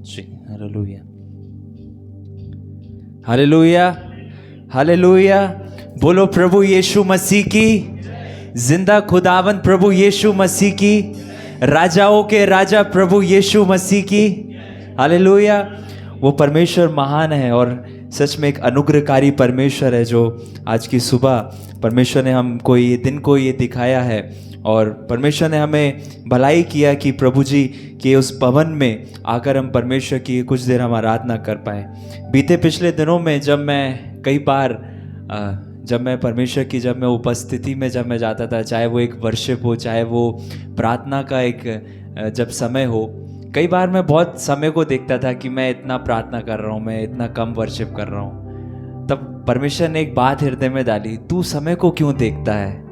जी, hallelujah, hallelujah, hallelujah. बोलो प्रभु यीशु मसीह की, जिंदा खुदावंद प्रभु यीशु मसीह की, राजाओं के राजा प्रभु यीशु मसीह की। हालेलुया। वो परमेश्वर महान है और सच में एक अनुग्रहकारी परमेश्वर है, जो आज की सुबह परमेश्वर ने हमको ये दिन को ये दिखाया है और परमेश्वर ने हमें भलाई किया कि प्रभु जी के उस भवन में आकर हम परमेश्वर की कुछ देर हम आराधना कर पाए। बीते पिछले दिनों में जब मैं कई बार जब मैं परमेश्वर की जब मैं उपस्थिति में जब मैं जाता था, चाहे वो एक वर्शिप हो, चाहे वो प्रार्थना का एक जब समय हो, कई बार मैं बहुत समय को देखता था कि मैं इतना प्रार्थना कर रहा हूँ, मैं इतना कम वर्शिप कर रहा हूँ। तब परमेश्वर ने एक बात हृदय में डाली, तू समय को क्यों देखता है?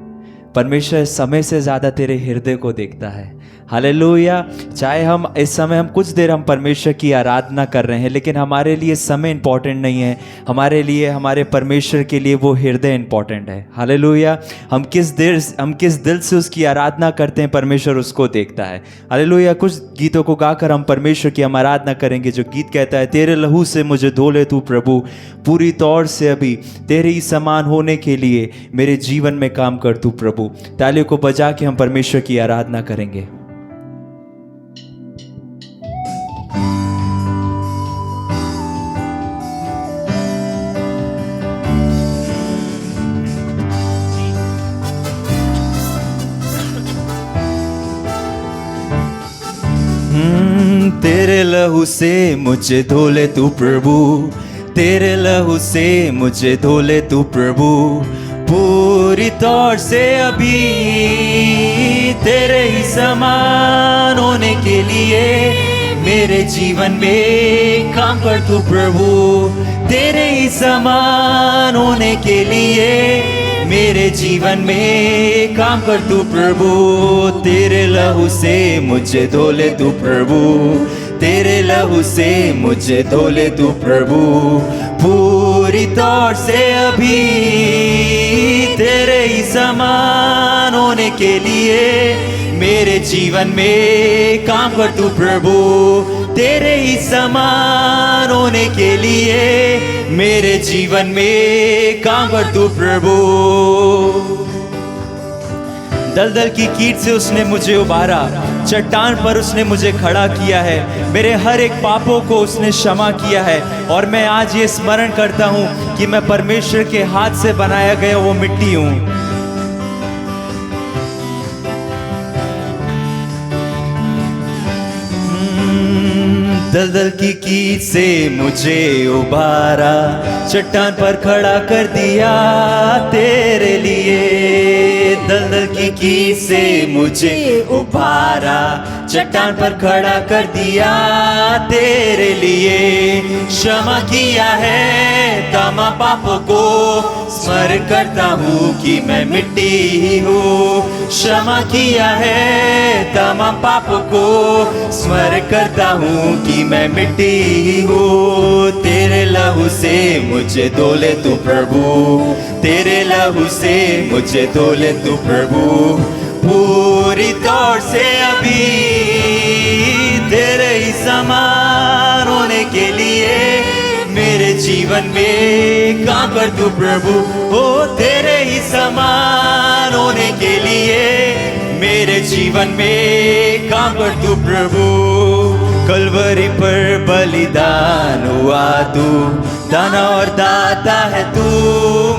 परमेश्वर समय से ज़्यादा तेरे हृदय को देखता है। हालेलुया। चाहे हम इस समय हम कुछ देर हम परमेश्वर की आराधना कर रहे हैं, लेकिन हमारे लिए समय इंपॉर्टेंट नहीं है, हमारे लिए हमारे परमेश्वर के लिए वो हृदय इंपॉर्टेंट है। हालेलुया। हम किस दिल से उसकी आराधना करते हैं, परमेश्वर उसको देखता है। हालेलुया। कुछ गीतों को गाकर हम परमेश्वर की हम आराधना करेंगे, जो गीत कहता है, तेरे लहू से मुझे धो ले तू प्रभु, पूरी तौर से अभी तेरे ही समान होने के लिए मेरे जीवन में काम कर तू प्रभु। तालियों को बजा के हम परमेश्वर की आराधना करेंगे। तेरे लहू से मुझे धो ले तू प्रभु, तेरे लहू से मुझे धो ले तू प्रभु, पूरी तौर से अभी तेरे ही समान होने के लिए मेरे जीवन में काम कर तू प्रभु, तेरे ही समान होने के लिए मेरे जीवन में काम कर तू प्रभु। तेरे लहू से मुझे धो ले तू प्रभु, तेरे लहू से मुझे धो ले तू प्रभु, पूरी तौर से अभी तेरे ही समान होने के लिए मेरे जीवन में काम कर तू प्रभु, तेरे ही समान होने के लिए मेरे जीवन में काम कर तू प्रभु। दलदल की कीट से उसने मुझे उबारा, चट्टान पर उसने मुझे खड़ा किया है, मेरे हर एक पापों को उसने क्षमा किया है। और मैं आज ये स्मरण करता हूँ कि मैं परमेश्वर के हाथ से बनाया गया वो मिट्टी हूँ। दलदल की कीट से मुझे उबारा, चट्टान पर खड़ा कर दिया तेरे लिए। दलदल की कीट से मुझे उबारा, चट्टान पर खड़ा कर दिया तेरे लिए। क्षमा किया है तमाम पापों को, स्मरण करता हूँ कि मैं मिट्टी ही हूँ। क्षमा किया है तमाम पापों को, स्मरण करता हूँ कि मैं मिट्टी ही हूँ। तेरे लहू से मुझे धो ले तू प्रभु, तेरे लहू से मुझे धो ले तू प्रभु, पूरी तौर से अभी तेरे ही समान होने के लिए मेरे जीवन में काम कर तू प्रभु। ओ तेरे ही समान होने के लिए मेरे जीवन में काम कर तू प्रभु। कलवरी पर बलिदान हुआ तू, दाना और दाता है तू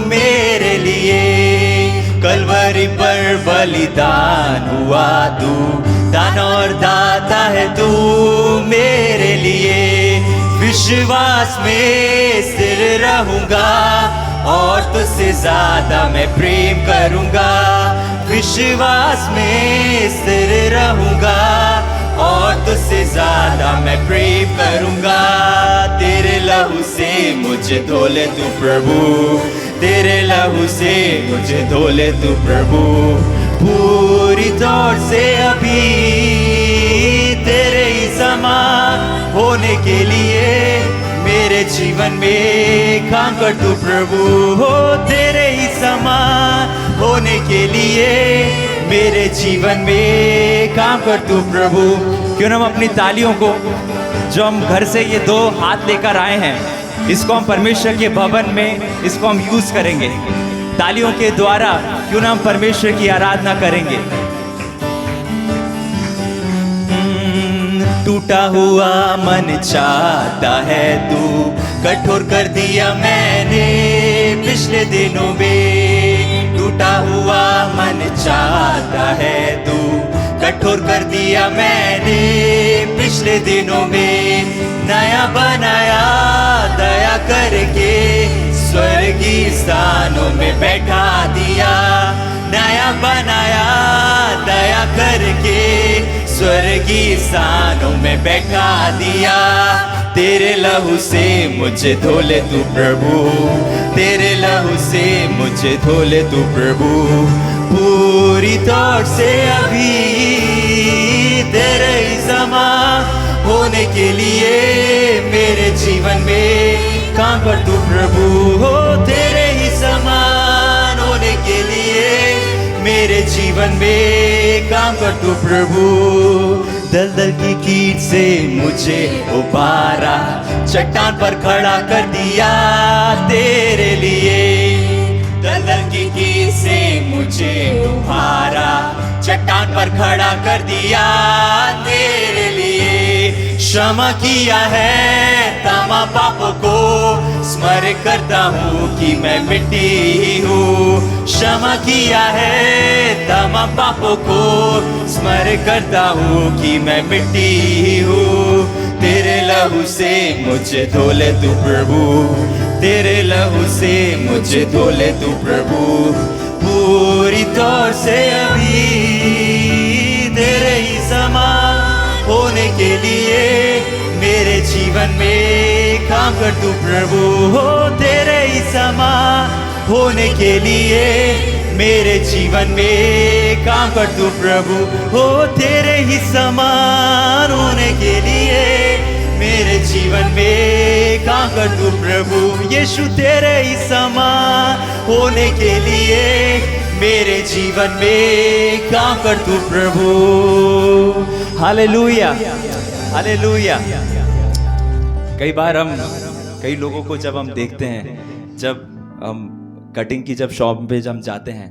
मेरे लिए। कलवरी पर बलिदान हुआ तू, दाना और दाता है तू मेरे लिए। विश्वास में स्थिर रहूंगा और तुझसे ज्यादा मैं प्रेम करूंगा। विश्वास में स्थिर रहूंगा और तुझसे ज्यादा मैं प्रेम करूंगा। तेरे लहू से मुझे धो ले तू प्रभु, तेरे लहू से मुझे धो ले तू प्रभु, पूरी तौर से अभी तेरे ही समान होने के लिए मेरे जीवन में काम कर तू प्रभु। हो तेरे ही समान होने के लिए मेरे जीवन में काम कर तू प्रभु। क्यों ना हम अपनी तालियों को जो हम घर से ये 2 हाथ लेकर आए हैं, इसको हम परमेश्वर के भवन में इसको हम यूज करेंगे। तालियों के द्वारा क्यों ना हम परमेश्वर की आराधना करेंगे। टूटा हुआ मन चाहता है तू, कठोर कर दिया मैंने पिछले दिनों में। टूटा हुआ मन चाहता है तू, कठोर कर दिया मैंने पिछले दिनों में। नया बनाया दया करके, स्वर्गीय स्थानों में बैठा दिया। नया बनाया दया करके, स्वर्गीय स्थानों में बैठा दिया। तेरे लहू से मुझे धो ले तू प्रभु, तेरे लहू से मुझे धो ले तू प्रभु। पूरी तौर से अभी तेरे ही समान होने के लिए मेरे जीवन में काम कर तू प्रभु। हो तेरे ही समान होने के लिए मेरे जीवन में काम कर तू प्रभु। दलदल की कीट से मुझे उबारा, चट्टान पर खड़ा कर दिया तेरे लिए। दलदल की कीट से मुझे उबारा, चट्टान पर खड़ा कर दिया तेरे लिए। क्षमा किया है तमाम पापों को, स्मरण करता हूँ कि मैं मिट्टी हूँ। क्षमा किया है तमाम पापों को, स्मरण करता हूँ कि मैं मिट्टी हूँ। तेरे लहू से मुझे धो ले तू प्रभु, तेरे लहू से मुझे धो ले तू प्रभु। पूरी तौर से अभी तेरे ही समान होने के लिए मेरे जीवन में काम कर तू प्रभु। हो तेरे ही समान होने के लिए मेरे जीवन में काम कर तू प्रभु। हो तेरे ही समान होने के लिए मेरे जीवन में काम कर तू प्रभु। यीशु तेरे ही समान होने के लिए मेरे जीवन में काम कर तू प्रभु। Hallelujah, hallelujah. कई बार हम कई लोगों को जब हम देखते हैं, जब हम कटिंग की जब शॉप पे जब हम जाते हैं,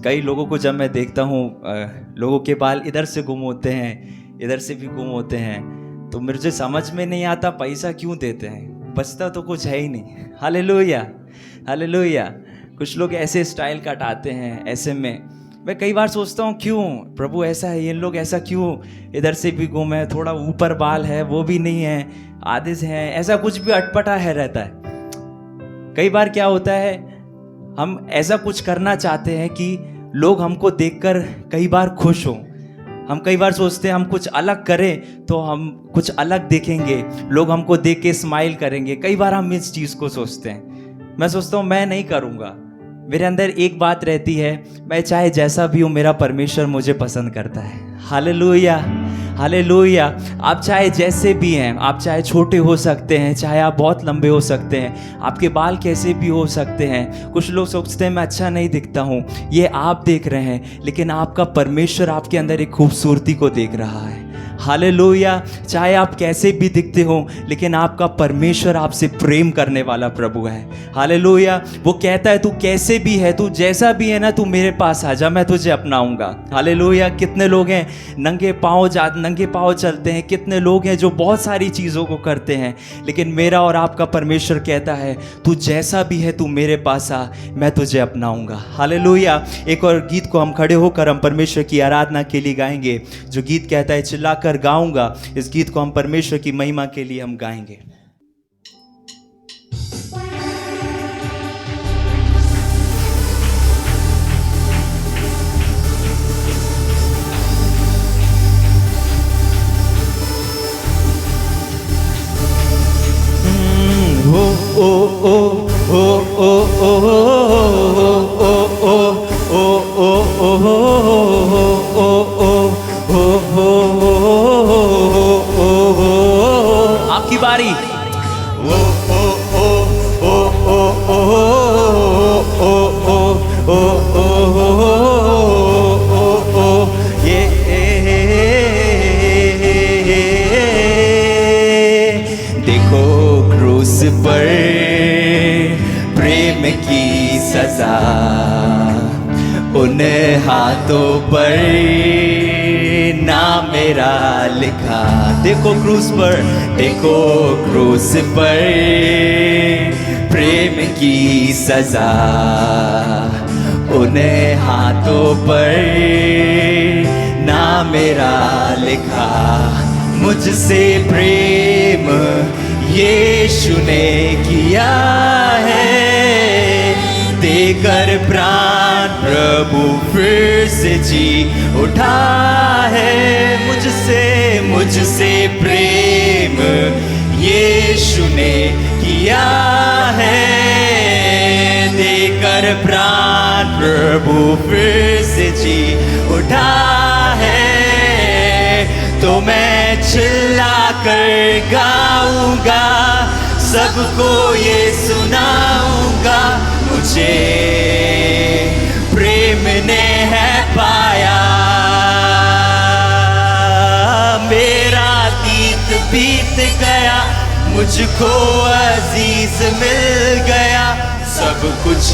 कई लोगों को जब मैं देखता हूँ, लोगों के बाल इधर से गुम होते हैं, इधर से भी गुम होते हैं, तो मुझे समझ में नहीं आता पैसा क्यों देते हैं, बचता तो कुछ है ही नहीं। Hallelujah, hallelujah. कुछ लोग ऐसे स्टाइल कटाते हैं, ऐसे में मैं कई बार सोचता हूँ क्यों प्रभु ऐसा है, ये लोग ऐसा क्यों, इधर से भी गुम है, थोड़ा ऊपर बाल है वो भी नहीं है, आधे से हैं, ऐसा कुछ भी अटपटा है रहता है। कई बार क्या होता है, हम ऐसा कुछ करना चाहते हैं कि लोग हमको देखकर कई बार खुश हों। हम कई बार सोचते हैं हम कुछ अलग करें तो हम कुछ अलग देखेंगे, लोग हमको देख के स्माइल करेंगे। कई बार हम इस चीज़ को सोचते हैं। मैं सोचता हूँ मैं नहीं करूँगा। मेरे अंदर एक बात रहती है, मैं चाहे जैसा भी हूँ, मेरा परमेश्वर मुझे पसंद करता है। Hallelujah, hallelujah. आप चाहे जैसे भी हैं, आप चाहे छोटे हो सकते हैं, चाहे आप बहुत लंबे हो सकते हैं, आपके बाल कैसे भी हो सकते हैं। कुछ लोग सोचते हैं मैं अच्छा नहीं दिखता हूँ, ये आप देख रहे हैं, लेकिन आपका परमेश्वर आपके अंदर एक खूबसूरती को देख रहा है। हालेलुया। चाहे आप कैसे भी दिखते हो, लेकिन आपका परमेश्वर आपसे प्रेम करने वाला प्रभु है। हालेलुया। वो कहता है तू कैसे भी है, तू जैसा भी है ना, तू मेरे पास आ जा, मैं तुझे अपनाऊंगा। हालेलुया। कितने लोग हैं नंगे पाँव चलते हैं, कितने लोग हैं जो बहुत सारी चीज़ों को करते हैं, लेकिन मेरा और आपका परमेश्वर कहता है तू जैसा भी है, तू मेरे पास आ, मैं तुझे अपनाऊंगा। हालेलुया। एक और गीत को हम खड़े होकर हम परमेश्वर की आराधना के लिए गाएंगे, जो गीत कहता है चिल्लाकर गाऊंगा। इस गीत को हम परमेश्वर की महिमा के लिए हम गाएंगे। ओ ओ ओ ओ ओ आपकी बारी। ओ ओ ओ ओ ओ ओ ओ ओ ओ ये हाथों पर नाम मेरा लिखा। देखो क्रूस पर, देखो क्रूस पर प्रेम की सजा, उन्हें हाथों पर नाम मेरा लिखा। मुझसे प्रेम यीशु ने किया है, देकर प्राण प्रभु फिर से जी उठा है। मुझसे प्रेम यीशु ने किया है, देकर प्राण प्रभु फिर से जी उठा है। तो मैं चिल्ला कर गाऊंगा, सबको ये सुनाऊंगा, मुझे प्रेम ने है पाया। मेरा अतीत बीत गया, मुझको अजीज मिल गया, सब कुछ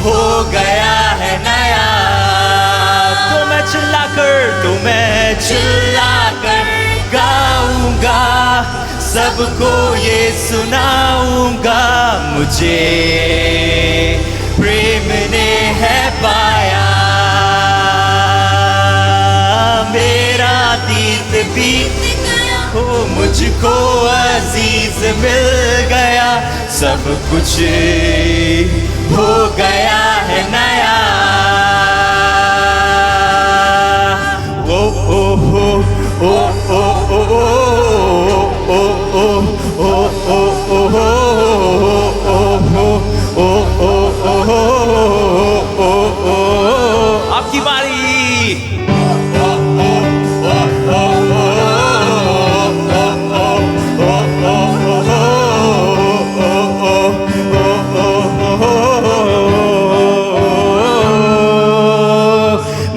हो गया है नया। तो मैं चिल्ला कर गाऊंगा, सबको ये सुनाऊंगा, मुझे प्रेम ने है पाया। मेरा अतीत बीत गया, हो मुझको अजीज मिल गया, सब कुछ हो गया है नया। ओ ओ ओ ओ ओ ओ ओ ओ ओ ओ ओ आपकी बारी।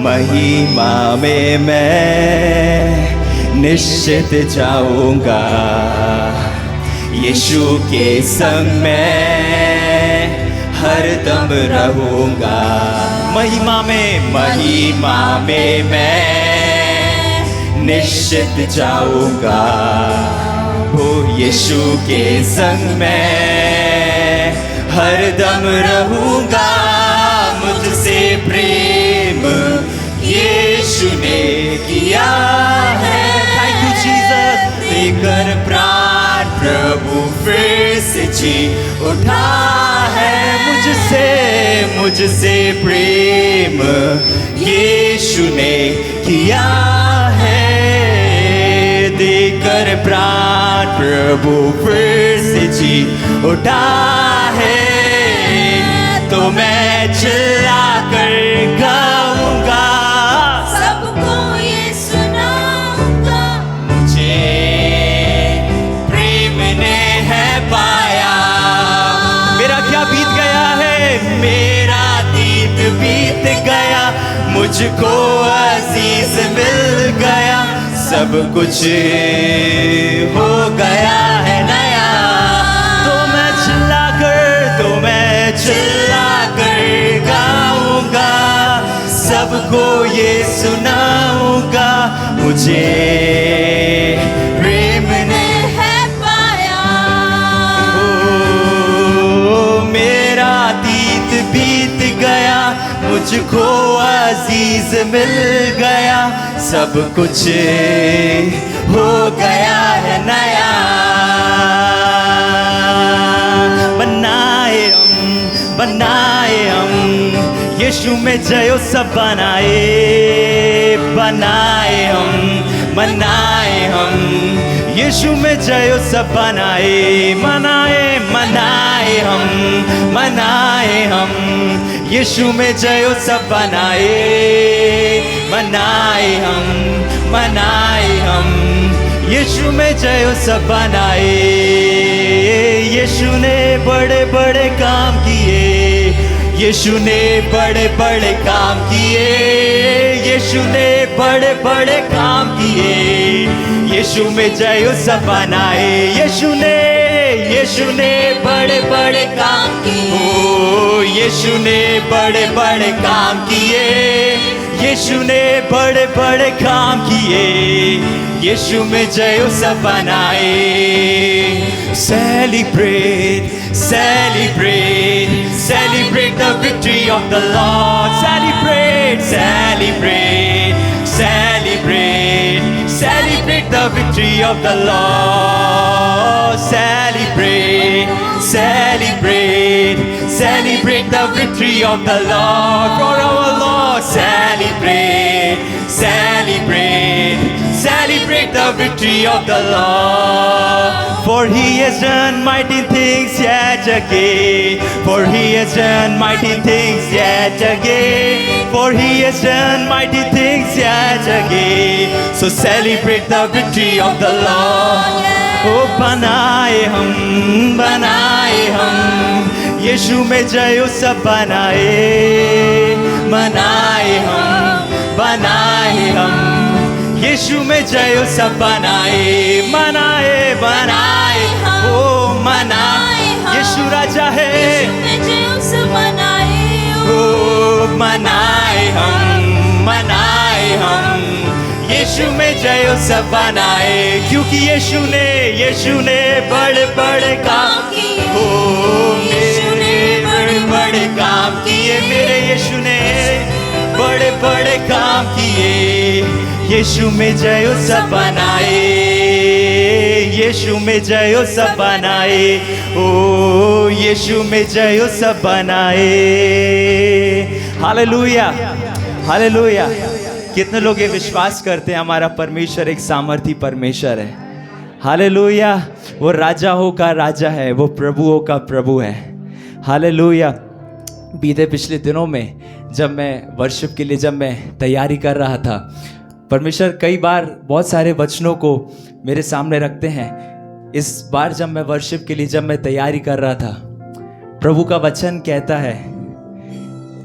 महिमा में मैं निश्चित जाऊंगा, यीशु के संग मैं हरदम रहूंगा। महिमा में मैं निश्चित जाऊंगा, हो यीशु के संग मैं हरदम रहूंगा। मुझसे प्रेम यीशु ने किया है, थैंक यू जीसस, देकर प्राण प्रभु फिर से जी उठा है। मुझसे प्रेम यीशु ने किया है, देकर प्राण प्रभु फिर से जी उठा है। तो मैं चिल्ला कर गाऊंगा, सबको ये सुनाऊंगा, मुझे प्रेम ने है पाया। मेरा क्या बीत गया है, मेरा अतीत बीत गया, मुझको अजीज मिल गया, सब कुछ हो गया है नया। तो मैं चिल्ला कर गाऊंगा, सबको ये सुनाऊंगा, मुझे प्रेम ने है पाया। ओ, मेरा अतीत बीत गया, मुझको अजीज मिल गया, सब कुछ हो गया है नया। बनाए हम यीशु में जयो सब बनाए हम यीशु में जयो सब मनाए हम यीशु में जयो सब मनाए हम यीशु में जयो सब यीशु ने बड़े बड़े काम किए, यीशु ने बड़े बड़े काम किए, यीशु ने बड़े बड़े काम किए, यीशु में जयो सब बनाए। यीशु ने बड़े बड़े काम किए, यीशु ने बड़े बड़े काम किए, यीशु ने बड़े बड़े काम किए, यीशु में जय सब बनाए। Celebrate, celebrate, celebrate the victory of the Lord. Celebrate, celebrate, celebrate, celebrate the victory of the Lord. Celebrate, celebrate, celebrate the victory of the Lord. For our Lord, celebrate, celebrate, celebrate the victory of the Lord. For he has done mighty things yet again. For he has done mighty things yet again. For he has done mighty things yet again. So celebrate the victory of the Lord. Oh, बनाए हम यीशु में जय सब बनाए, मनाए हम यीशु में जय सब बनाए, मनाए ओ मनाए, यीशु राजा है, ओ मनाए हम यीशु में जय सब बनाए, क्योंकि यीशु ने बड़े बड़े काम किए, ओ मेरे बड़े बड़े काम किए, मेरे यीशु ने बड़े बड़े काम किए, यीशु में जय सब बनाए, यीशु में जय सब बनाए, ओ यीशु में जय सब बनाए। Hallelujah, hallelujah. कितने लोग ये विश्वास करते हैं हमारा परमेश्वर एक सामर्थी परमेश्वर है? हालेलुया। वो राजाओं का राजा है, वो प्रभुओं का प्रभु है। हालेलुया। बीते पिछले दिनों में जब मैं वर्शिप के लिए जब मैं तैयारी कर रहा था, परमेश्वर कई बार बहुत सारे वचनों को मेरे सामने रखते हैं। इस बार जब मैं वर्शिप के लिए जब मैं तैयारी कर रहा था, प्रभु का वचन कहता है,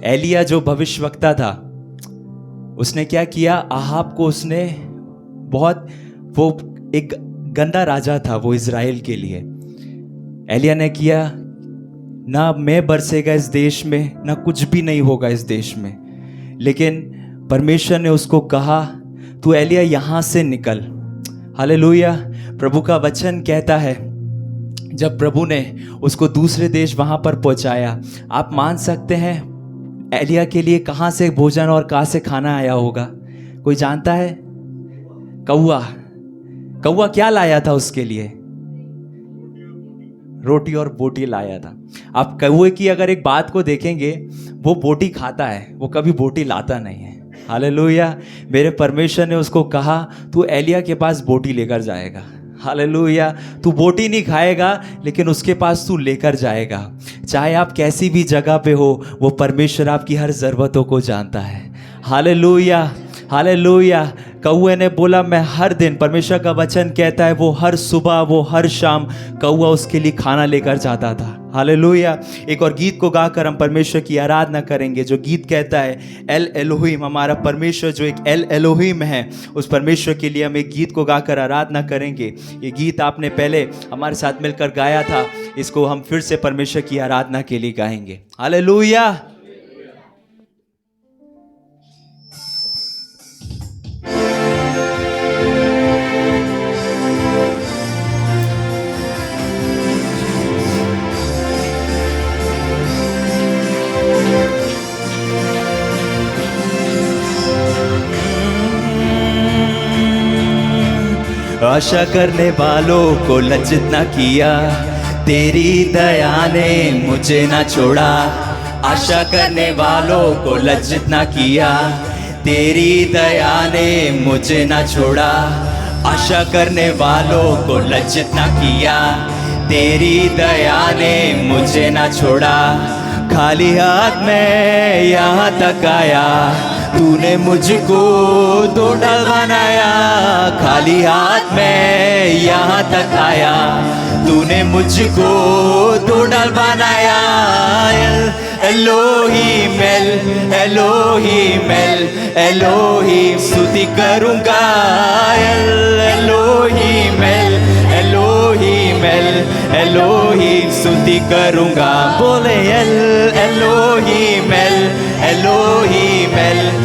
एलिया जो भविष्यवक्ता था, उसने क्या किया, आहाब को उसने बहुत, वो एक गंदा राजा था वो इज़राइल के लिए। एलिया ने किया, ना मैं बरसेगा इस देश में, ना कुछ भी नहीं होगा इस देश में, लेकिन परमेश्वर ने उसको कहा, तू एलिया यहाँ से निकल। हालेलुया। प्रभु का वचन कहता है, जब प्रभु ने उसको दूसरे देश वहाँ पर पहुँचाया, आप मान सकते हैं एलिया के लिए कहाँ से भोजन और कहाँ से खाना आया होगा? कोई जानता है? कौआ क्या लाया था उसके लिए? रोटी और बोटी लाया था। आप कौए की अगर एक बात को देखेंगे, वो बोटी खाता है, वो कभी बोटी लाता नहीं है। हालेलुया। मेरे परमेश्वर ने उसको कहा, तू एलिया के पास बोटी लेकर जाएगा। हालेलुया। तू बोटी नहीं खाएगा, लेकिन उसके पास तू लेकर जाएगा। चाहे आप कैसी भी जगह पे हो, वो परमेश्वर आपकी हर ज़रूरतों को जानता है। Hallelujah, hallelujah. कौए ने बोला, मैं हर दिन, परमेश्वर का वचन कहता है, वो हर सुबह, वो हर शाम कौआ उसके लिए खाना लेकर जाता था। हालेलुया। एक और गीत को गाकर हम परमेश्वर की आराधना करेंगे, जो गीत कहता है, एल एलोहिम। हमारा परमेश्वर जो एक एल एलोहिम है, उस परमेश्वर के लिए हम एक गीत को गाकर आराधना करेंगे। ये गीत आपने पहले हमारे साथ मिलकर गाया था, इसको हम फिर से परमेश्वर की आराधना के लिए गाएंगे। हालेलुया। आशा करने वालों को लज्जित ना किया, तेरी दया ने मुझे ना छोड़ा। आशा करने वालों को लज्जित ना किया, तेरी दया ने मुझे ना छोड़ा। आशा करने वालों को लज्जित ना किया, तेरी दया ने मुझे ना छोड़ा। खाली हाथ में यहाँ तक आया, तूने मुझको ढाल बनाया। खाली हाथ में यहाँ तक आया, तूने मुझको ढाल बनाया। एलोहीम एलोहीम एलोहीम स्तुति करूँगा। एलोहीम एलोहीम एलोहीम स्तुति करूँगा। बोले एलोहीम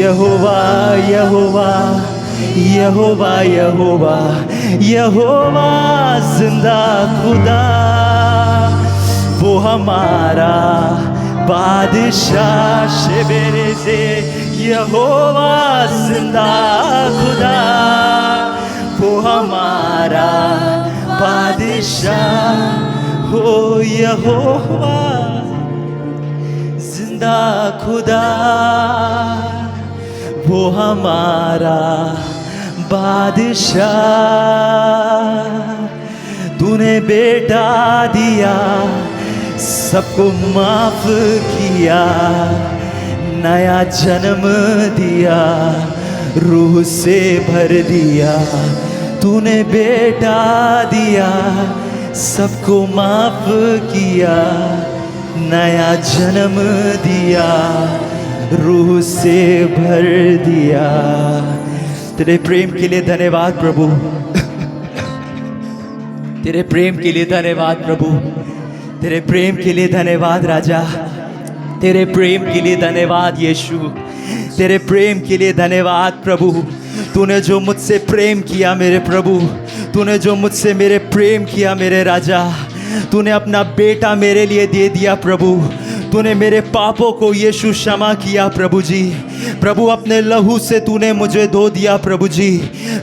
यहोवा यहोवा यहोवा यहोवा यहोवा जिंदा खुदा, वो हमारा बादशाह शेबेरे से, यहोवा जिंदा खुदा, वो हमारा बादशाह हो, यहोवा जिंदा खुदा, वो हमारा बादशाह। तूने बेटा दिया, सबको माफ किया, नया जन्म दिया, रूह से भर दिया। तूने बेटा दिया, सबको माफ किया, नया जन्म दिया, रूह से भर दिया। तेरे प्रेम के लिए धन्यवाद प्रभु, तेरे प्रेम के लिए धन्यवाद प्रभु, तेरे प्रेम के लिए धन्यवाद राजा, तेरे प्रेम के लिए धन्यवाद यीशु, तेरे प्रेम के लिए धन्यवाद प्रभु। तूने जो मुझसे प्रेम किया मेरे प्रभु, तूने जो मुझसे मेरे प्रेम किया मेरे राजा, तूने अपना बेटा मेरे लिए दे दिया प्रभु। तूने मेरे पापों को यीशु क्षमा किया प्रभु जी। प्रभु अपने लहू से तूने मुझे धो दिया प्रभु जी।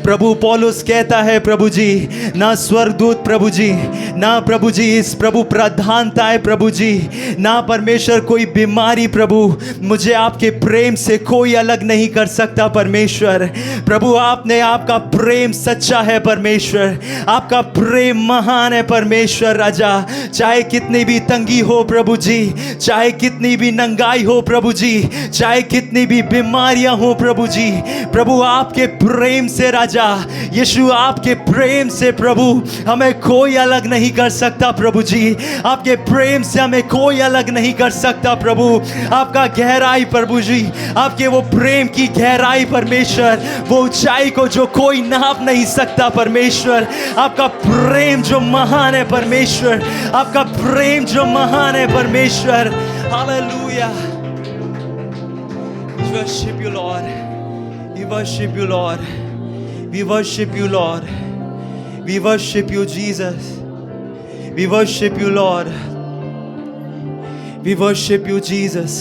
प्रभु पौलुस कहता है प्रभु जी, ना स्वर्गदूत प्रभु जी, ना प्रभु जी इस प्रभु प्रधानताएं प्रभु जी, ना परमेश्वर कोई बीमारी प्रभु, मुझे आपके प्रेम से कोई अलग नहीं कर सकता परमेश्वर। प्रभु आपने, आपका प्रेम सच्चा है परमेश्वर, आपका प्रेम महान है परमेश्वर राजा। चाहे कितनी भी तंगी हो प्रभु जी, चाहे कितनी भी नंगाई हो प्रभु जी, चाहे कितनी भी बीमारियां हो प्रभु जी, प्रभु आपके प्रेम से राजा यीशु, आपके प्रेम से प्रभु हमें कोई अलग नहीं कर सकता प्रभु जी। आपके प्रेम से हमें कोई अलग नहीं कर सकता प्रभु। आपका गहराई प्रभु जी, आपके वो प्रेम की गहराई परमेश्वर, वो ऊंचाई को जो कोई नाप नहीं सकता परमेश्वर। आपका प्रेम जो महान है परमेश्वर, आपका प्रेम जो महान है परमेश्वर। Hallelujah. We worship you Lord, we worship you Lord, we worship you Lord, we worship you Jesus, we worship you Lord, we worship you Jesus,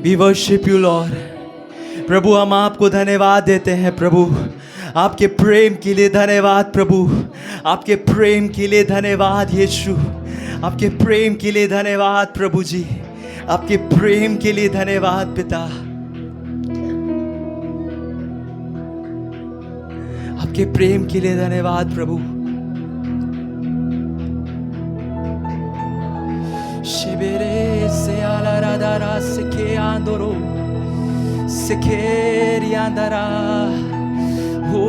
we worship you Lord। प्रभु हम आपको धन्यवाद देते हैं प्रभु, आपके प्रेम के लिए धन्यवाद प्रभु, आपके प्रेम के लिए धन्यवाद यीशु, आपके प्रेम के लिए धन्यवाद प्रभु जी, आपके प्रेम के लिए धन्यवाद पिता, आपके प्रेम के लिए धन्यवाद प्रभु। शिबेरे से आला राधारा सिखे आंदोरो सिखे रियांदरा हो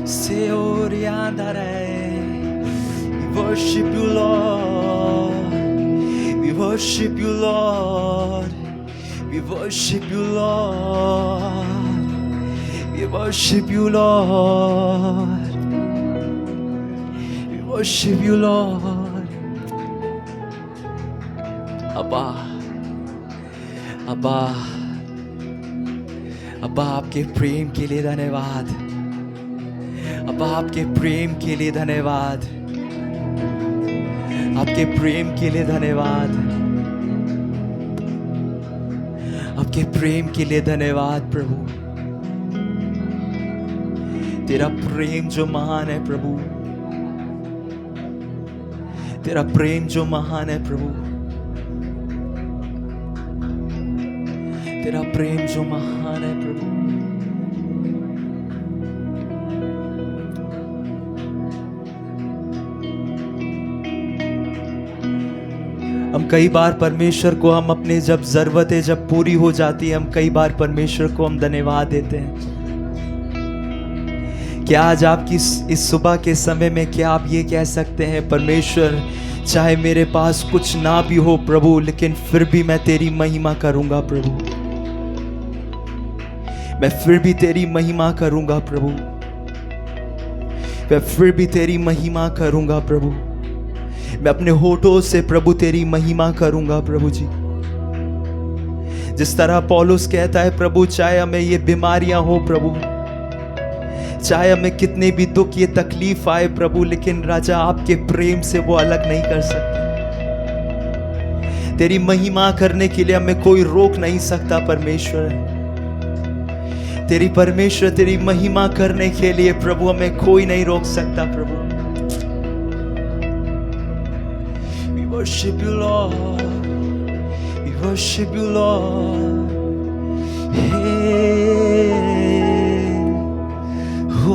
से ओरियांदरा। We worship you Lord, we worship you Lord, we worship you Lord, we worship you Lord, we worship you Lord। अब्बा अब्बा अब्बा आपके प्रेम के लिए धन्यवाद, अब्बा आपके प्रेम के लिए धन्यवाद, आपके प्रेम के लिए धन्यवाद, आपके प्रेम के लिए धन्यवाद प्रभु। तेरा प्रेम जो महान है प्रभु, तेरा प्रेम जो महान है प्रभु, तेरा प्रेम जो महान है प्रभु। हम कई बार परमेश्वर को, हम अपने जब जरूरतें जब पूरी हो जाती है, हम कई बार परमेश्वर को हम धन्यवाद देते हैं। क्या आज आपकी इस सुबह के समय में क्या आप ये कह सकते हैं, परमेश्वर चाहे मेरे पास कुछ ना भी हो प्रभु, लेकिन फिर भी मैं तेरी महिमा करूंगा प्रभु, मैं फिर भी तेरी महिमा करूंगा प्रभु, मैं फिर भी तेरी महिमा करूंगा प्रभु, मैं अपने होठों से प्रभु तेरी महिमा करूंगा प्रभु जी। जिस तरह पौलुस कहता है प्रभु, चाहे हमें ये बीमारियां हो प्रभु, चाहे हमें कितने भी दुख ये तकलीफ आए प्रभु, लेकिन राजा आपके प्रेम से वो अलग नहीं कर सकते। तेरी महिमा करने के लिए हमें कोई रोक नहीं सकता परमेश्वर। तेरी महिमा करने के लिए प्रभु हमें कोई नहीं रोक सकता प्रभु। We worship you Lord, we worship you Lord. Hey, oh,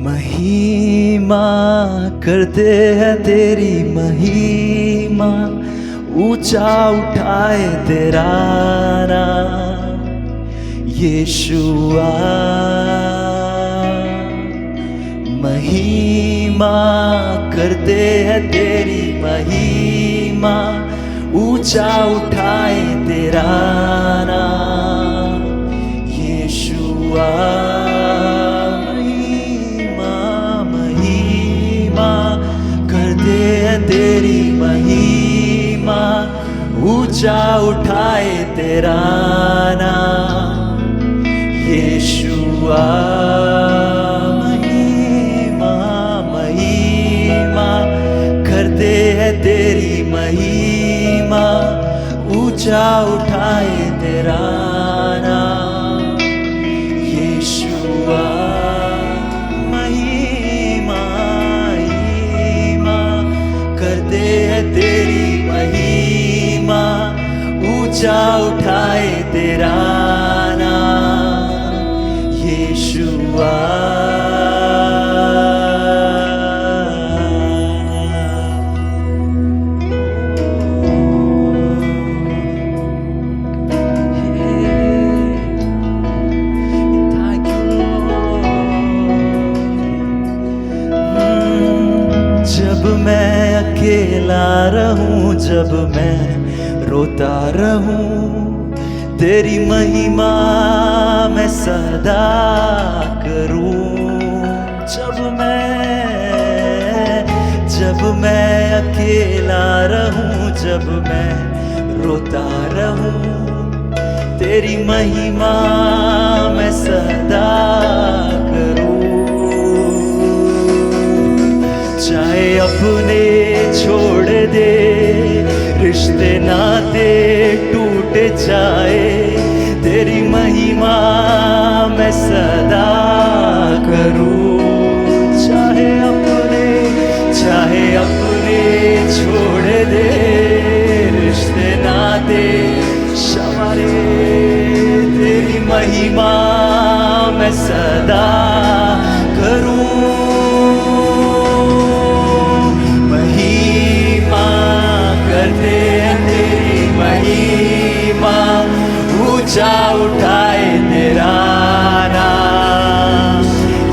महिमा करते हैं तेरी महिमा, ऊंचा उठाए तेरा नाम यीशुआ। महिमा करते हैं तेरी महिमा, ऊंचा उठाए तेरा नाम यीशुआ। तेरी महिमा, ऊंचा उठाए तेरा नाम यीशुआ। महिमा महिमा करते हैं तेरी महिमा, ऊंचा उठाए तेरा नाम यीशुआ। तेरी महिमा, ऊंचा उठाए तेरा नाम यीशुआ। जब मैं अकेला रहूं, जब मैं रोता रहूं, तेरी महिमा मैं सदा करूं। जब मैं अकेला रहूं, जब मैं रोता रहूं, तेरी महिमा मैं सदा करूं। चाहे अपने छोड़ दे, रिश्ते नाते टूट जाए, तेरी महिमा मैं सदा करूं। चाहे अपने छोड़ दे, रिश्ते नाते शमारे, तेरी महिमा मैं सदा करूं। ऊंचा उठाए तेरा नाम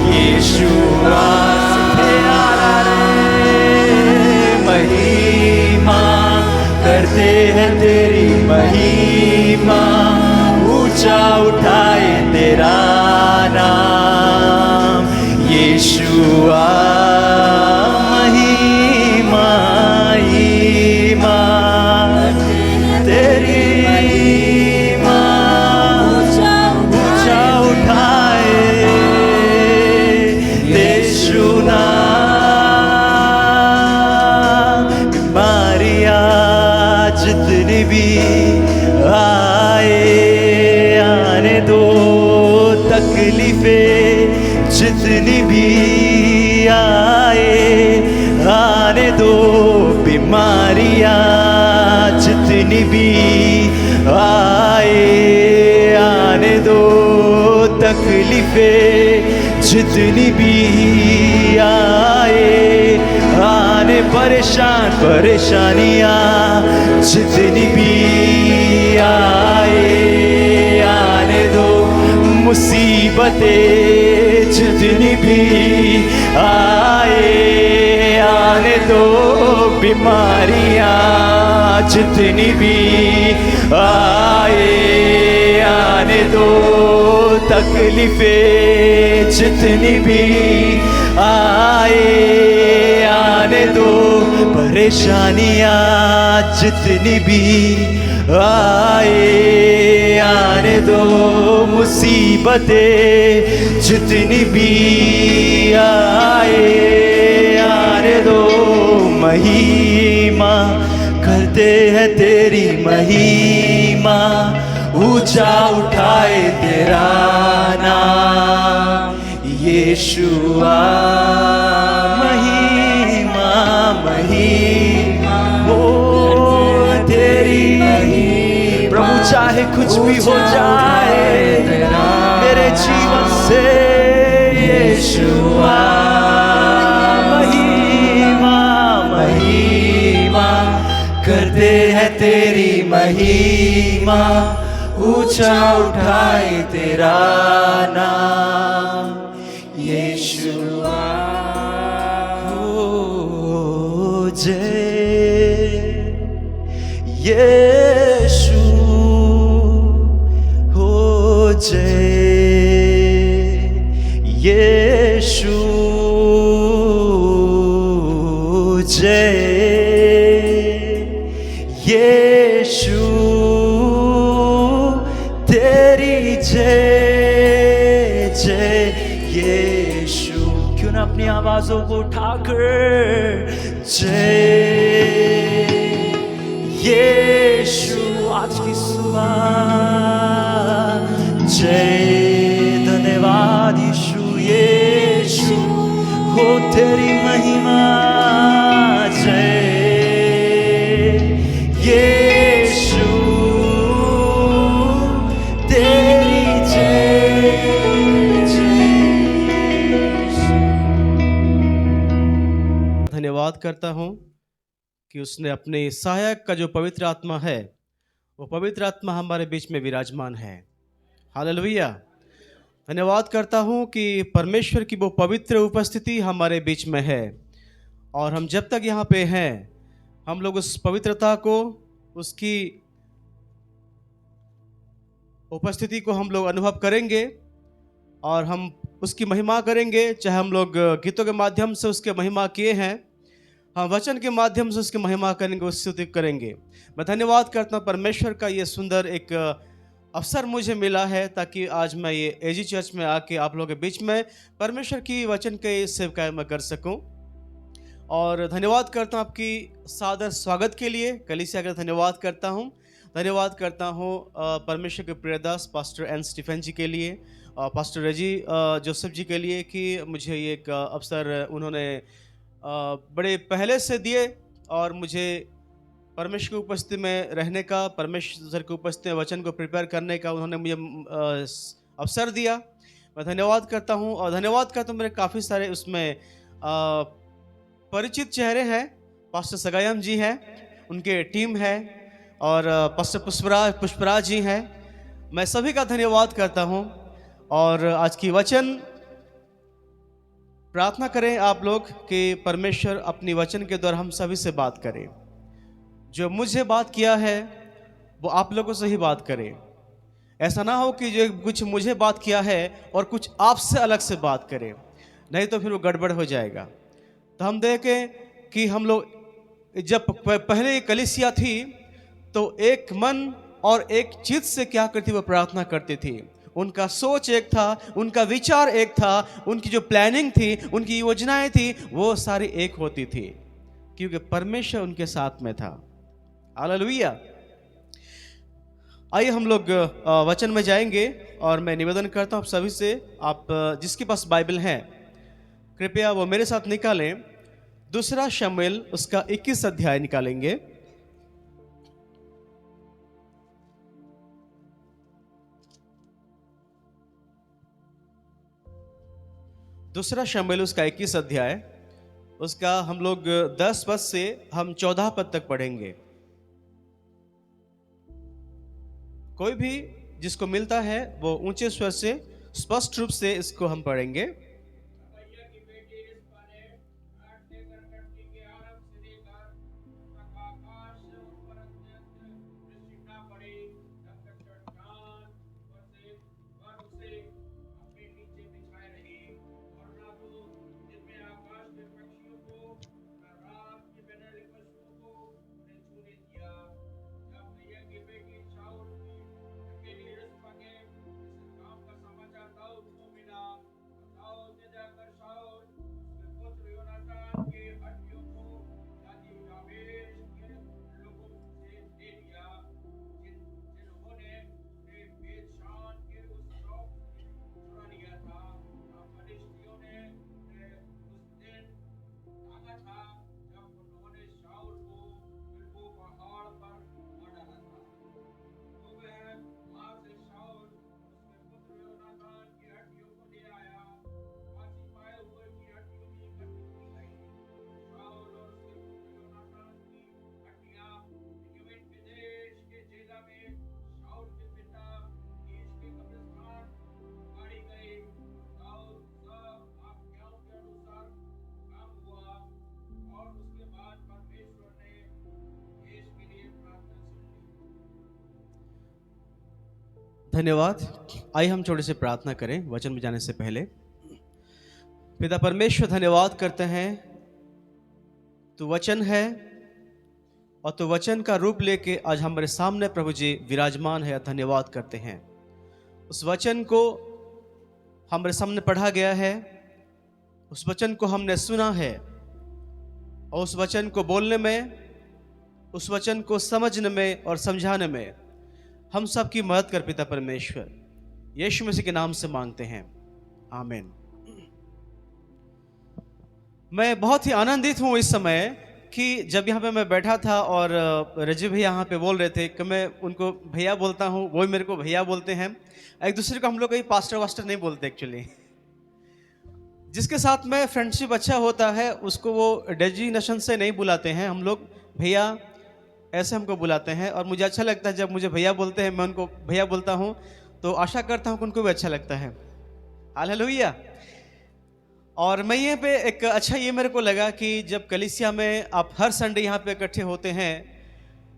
यीशुआ। महिमा करते हैं तेरी महिमा, ऊंचा उठाए तेरा नाम यीशुआ। महिमा महिमा तेरी जितनी भी आने दो, तकलीफें जितनी भी आने दो, बीमारियां जितनी भी आने दो, तकलीफें जितनी भी आने, परेशानियां जितनी भी आने दो, मुसीबतें जितनी भी आने दो, बीमारियां जितनी भी आने दो, तकलीफें जितनी भी आने दो, परेशानियां जितनी भी आने दो, मुसीबतें जितनी भी आने दो, महिमा करते हैं तेरी महिमा, ऊंचा उठाए तेरा नाम यीशुआ, महिमा महिमा हो तेरी महिमा। प्रभु चाहे कुछ भी हो जाए मेरे जीवन से, यीशुआ महिमा महिमा करते हैं तेरी महिमा, ऊंचा उठाए तेरा नाम यीशुआ। हो जय यीशु, हो जय यीशु, जय यीशु तेरी जय जय यीशु। क्यों ना अपनी आवाजों को उठाकर जय यीशु आज की सुबह, जय धन्यवाद यीशु, यीशु हो तेरी महिमा, जय यीशु तेरी जय जय। धन्यवाद करता हूँ कि उसने अपने सहायक का जो पवित्र आत्मा है, वो पवित्र आत्मा हमारे बीच में विराजमान है। हालेलुया। धन्यवाद करता हूँ कि परमेश्वर की वो पवित्र उपस्थिति हमारे बीच में है, और हम जब तक यहाँ पे हैं हम लोग उस पवित्रता को, उसकी उपस्थिति को हम लोग अनुभव करेंगे और हम उसकी महिमा करेंगे। चाहे हम लोग गीतों के माध्यम से उसके महिमा किए हैं, हम वचन के माध्यम से उसकी महिमा करेंगे, उसकी स्तुति करेंगे। मैं धन्यवाद करता हूँ परमेश्वर का ये सुंदर एक अवसर मुझे मिला है, ताकि आज मैं ये एजी चर्च में आके आप लोगों के बीच में परमेश्वर की वचन के सेवकाई में कर सकूं। और धन्यवाद करता हूँ आपकी सादर स्वागत के लिए, कलीसिया का धन्यवाद करता हूँ। धन्यवाद करता हूँ परमेश्वर के प्रियदास पास्टर एन स्टीफन जी के लिए, पास्टर रेजी जोसेफ जी के लिए, कि मुझे ये एक अवसर उन्होंने बड़े पहले से दिए और मुझे परमेश्वर की उपस्थिति में रहने का, परमेश्वर की उपस्थिति में वचन को प्रिपेयर करने का उन्होंने मुझे अवसर दिया। मैं धन्यवाद करता हूँ, और धन्यवाद करता हूँ मेरे काफ़ी सारे उसमें परिचित चेहरे हैं। पास्टर सगायम जी हैं, उनके टीम है, और पास्टर पुष्पराज जी हैं। मैं सभी का धन्यवाद करता हूँ। और आज की वचन प्रार्थना करें आप लोग कि परमेश्वर अपनी वचन के द्वारा हम सभी से बात करें। जो मुझे बात किया है वो आप लोगों से ही बात करें। ऐसा ना हो कि जो कुछ मुझे बात किया है और कुछ आपसे अलग से बात करें, नहीं तो फिर वो गड़बड़ हो जाएगा। तो हम देखें कि हम लोग जब पहले कलीसिया थी तो एक मन और एक चित्त से क्या करती, वो प्रार्थना करती थी। उनका सोच एक था, उनका विचार एक था, उनकी जो प्लानिंग थी, उनकी योजनाएं थी, वो सारी एक होती थी, क्योंकि परमेश्वर उनके साथ में था। हालेलुया। आइए हम लोग वचन में जाएंगे, और मैं निवेदन करता हूँ आप सभी से, आप जिसके पास बाइबल है कृपया वो मेरे साथ निकालें। दूसरा शमूएल उसका 21 अध्याय निकालेंगे। दूसरा शमूएल उसका 21 अध्याय, उसका हम लोग 10 पद से हम 14 पद तक पढ़ेंगे। कोई भी जिसको मिलता है वो ऊंचे स्वर से स्पष्ट रूप से इसको हम पढ़ेंगे। धन्यवाद। आइए हम थोड़ी सी प्रार्थना करें वचन में जाने से पहले। पिता परमेश्वर, धन्यवाद करते हैं, तू वचन है और तू वचन का रूप लेके आज हमारे सामने प्रभु जी विराजमान है। धन्यवाद करते हैं, उस वचन को हमारे सामने पढ़ा गया है, उस वचन को हमने सुना है और उस वचन को बोलने में, उस वचन को समझने में और समझाने में हम सब की मदद कर पिता परमेश्वर। यीशु मसीह के नाम से मांगते हैं, आमीन। मैं बहुत ही आनंदित हूँ इस समय कि जब यहाँ पे मैं बैठा था और रजी भैया यहाँ पे बोल रहे थे कि मैं उनको भैया बोलता हूँ, वो मेरे को भैया बोलते हैं। एक दूसरे को हम लोग कहीं पास्टर वास्टर नहीं बोलते एक्चुअली। जिसके साथ में फ्रेंडशिप अच्छा होता है उसको वो डेजिग्नेशन से नहीं बुलाते हैं, हम लोग भैया ऐसे हमको बुलाते हैं। और मुझे अच्छा लगता है जब मुझे भैया बोलते हैं, मैं उनको भैया बोलता हूँ, तो आशा करता हूँ कि उनको भी अच्छा लगता है। हालेलुया। और मैं यहाँ पे एक अच्छा ये मेरे को लगा कि जब कलीसिया में आप हर संडे यहाँ पे इकट्ठे होते हैं,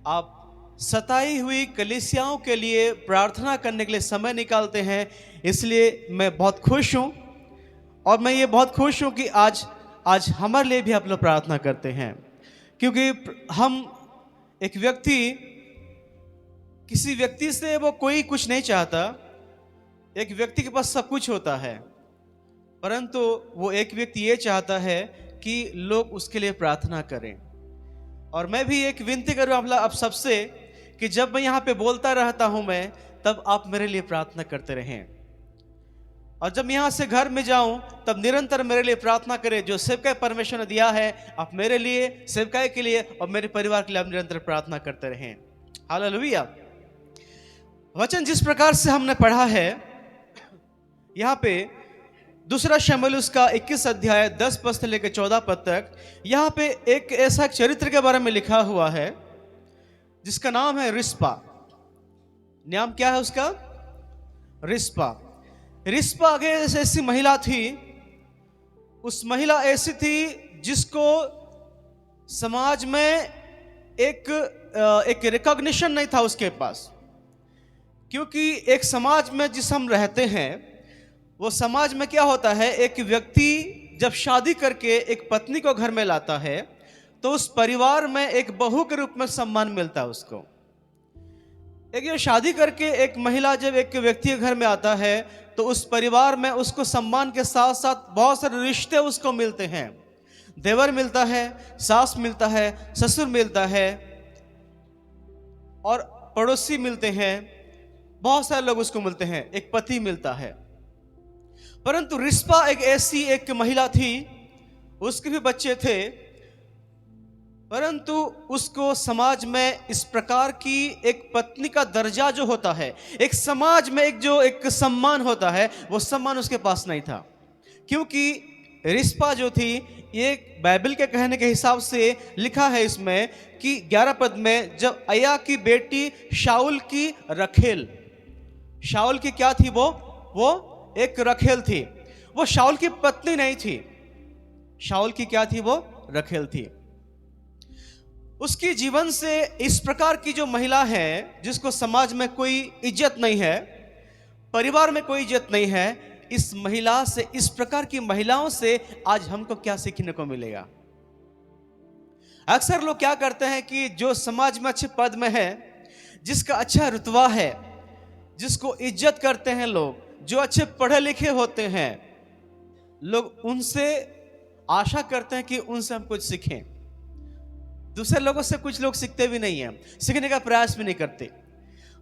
आप सताई हुई कलीसियाओं के लिए प्रार्थना करने के लिए समय निकालते हैं, इसलिए मैं बहुत खुश हूँ। और मैं ये बहुत खुश हूँ कि आज हमारे लिए भी आप लोग प्रार्थना करते हैं, क्योंकि हम एक व्यक्ति, किसी व्यक्ति से वो कोई कुछ नहीं चाहता। एक व्यक्ति के पास सब कुछ होता है, परंतु वो एक व्यक्ति ये चाहता है कि लोग उसके लिए प्रार्थना करें। और मैं भी एक विनती करूँ आप सबसे कि जब मैं यहाँ पे बोलता रहता हूँ मैं, तब आप मेरे लिए प्रार्थना करते रहें। और जब यहाँ से घर में जाऊँ तब निरंतर मेरे लिए प्रार्थना करें। जो सेवकाई परमेश्वर ने दिया है, आप मेरे लिए, सेवकाई के लिए और मेरे परिवार के लिए आप निरंतर प्रार्थना करते रहें। हालेलुया। वचन जिस प्रकार से हमने पढ़ा है यहाँ पे, दूसरा शमूएल उसका 21 अध्याय 10 पद से लेकर 14 पद तक, यहाँ पे एक ऐसा चरित्र के बारे में लिखा हुआ है जिसका नाम है रिस्पा। नाम क्या है उसका? रिस्पा। रिस्पा आगे ऐसी महिला थी, उस महिला ऐसी थी जिसको समाज में एक रिकॉग्निशन नहीं था उसके पास। क्योंकि एक समाज में जिस हम रहते हैं, वो समाज में क्या होता है, एक व्यक्ति जब शादी करके एक पत्नी को घर में लाता है तो उस परिवार में एक बहू के रूप में सम्मान मिलता है उसको। एक ये शादी करके एक महिला जब एक व्यक्ति के घर में आता है तो उस परिवार में उसको सम्मान के साथ साथ बहुत सारे रिश्ते उसको मिलते हैं। देवर मिलता है, सास मिलता है, ससुर मिलता है और पड़ोसी मिलते हैं, बहुत सारे लोग उसको मिलते हैं, एक पति मिलता है। परंतु रिस्पा एक ऐसी एक महिला थी, उसके भी बच्चे थे, परंतु उसको समाज में इस प्रकार की एक पत्नी का दर्जा जो होता है, एक समाज में एक सम्मान होता है, वो सम्मान उसके पास नहीं था। क्योंकि रिस्पा जो थी, ये बाइबल के कहने के हिसाब से लिखा है इसमें कि 11 पद में, जब अय्या की बेटी शाऊल की रखेल, शाऊल की क्या थी वो एक रखेल थी। वो शाऊल की पत्नी नहीं थी, शाऊल की क्या थी? वो रखेल थी। उसकी जीवन से इस प्रकार की जो महिला है, जिसको समाज में कोई इज्जत नहीं है, परिवार में कोई इज्जत नहीं है, इस महिला से, इस प्रकार की महिलाओं से आज हमको क्या सीखने को मिलेगा? अक्सर लोग क्या करते हैं कि जो समाज में अच्छे पद में है, जिसका अच्छा रुतबा है, जिसको इज्जत करते हैं लोग, जो अच्छे पढ़े लिखे होते हैं, लोग उनसे आशा करते हैं कि उनसे हम कुछ सीखें। दूसरे लोगों से कुछ लोग सीखते भी नहीं हैं, सीखने का प्रयास भी नहीं करते।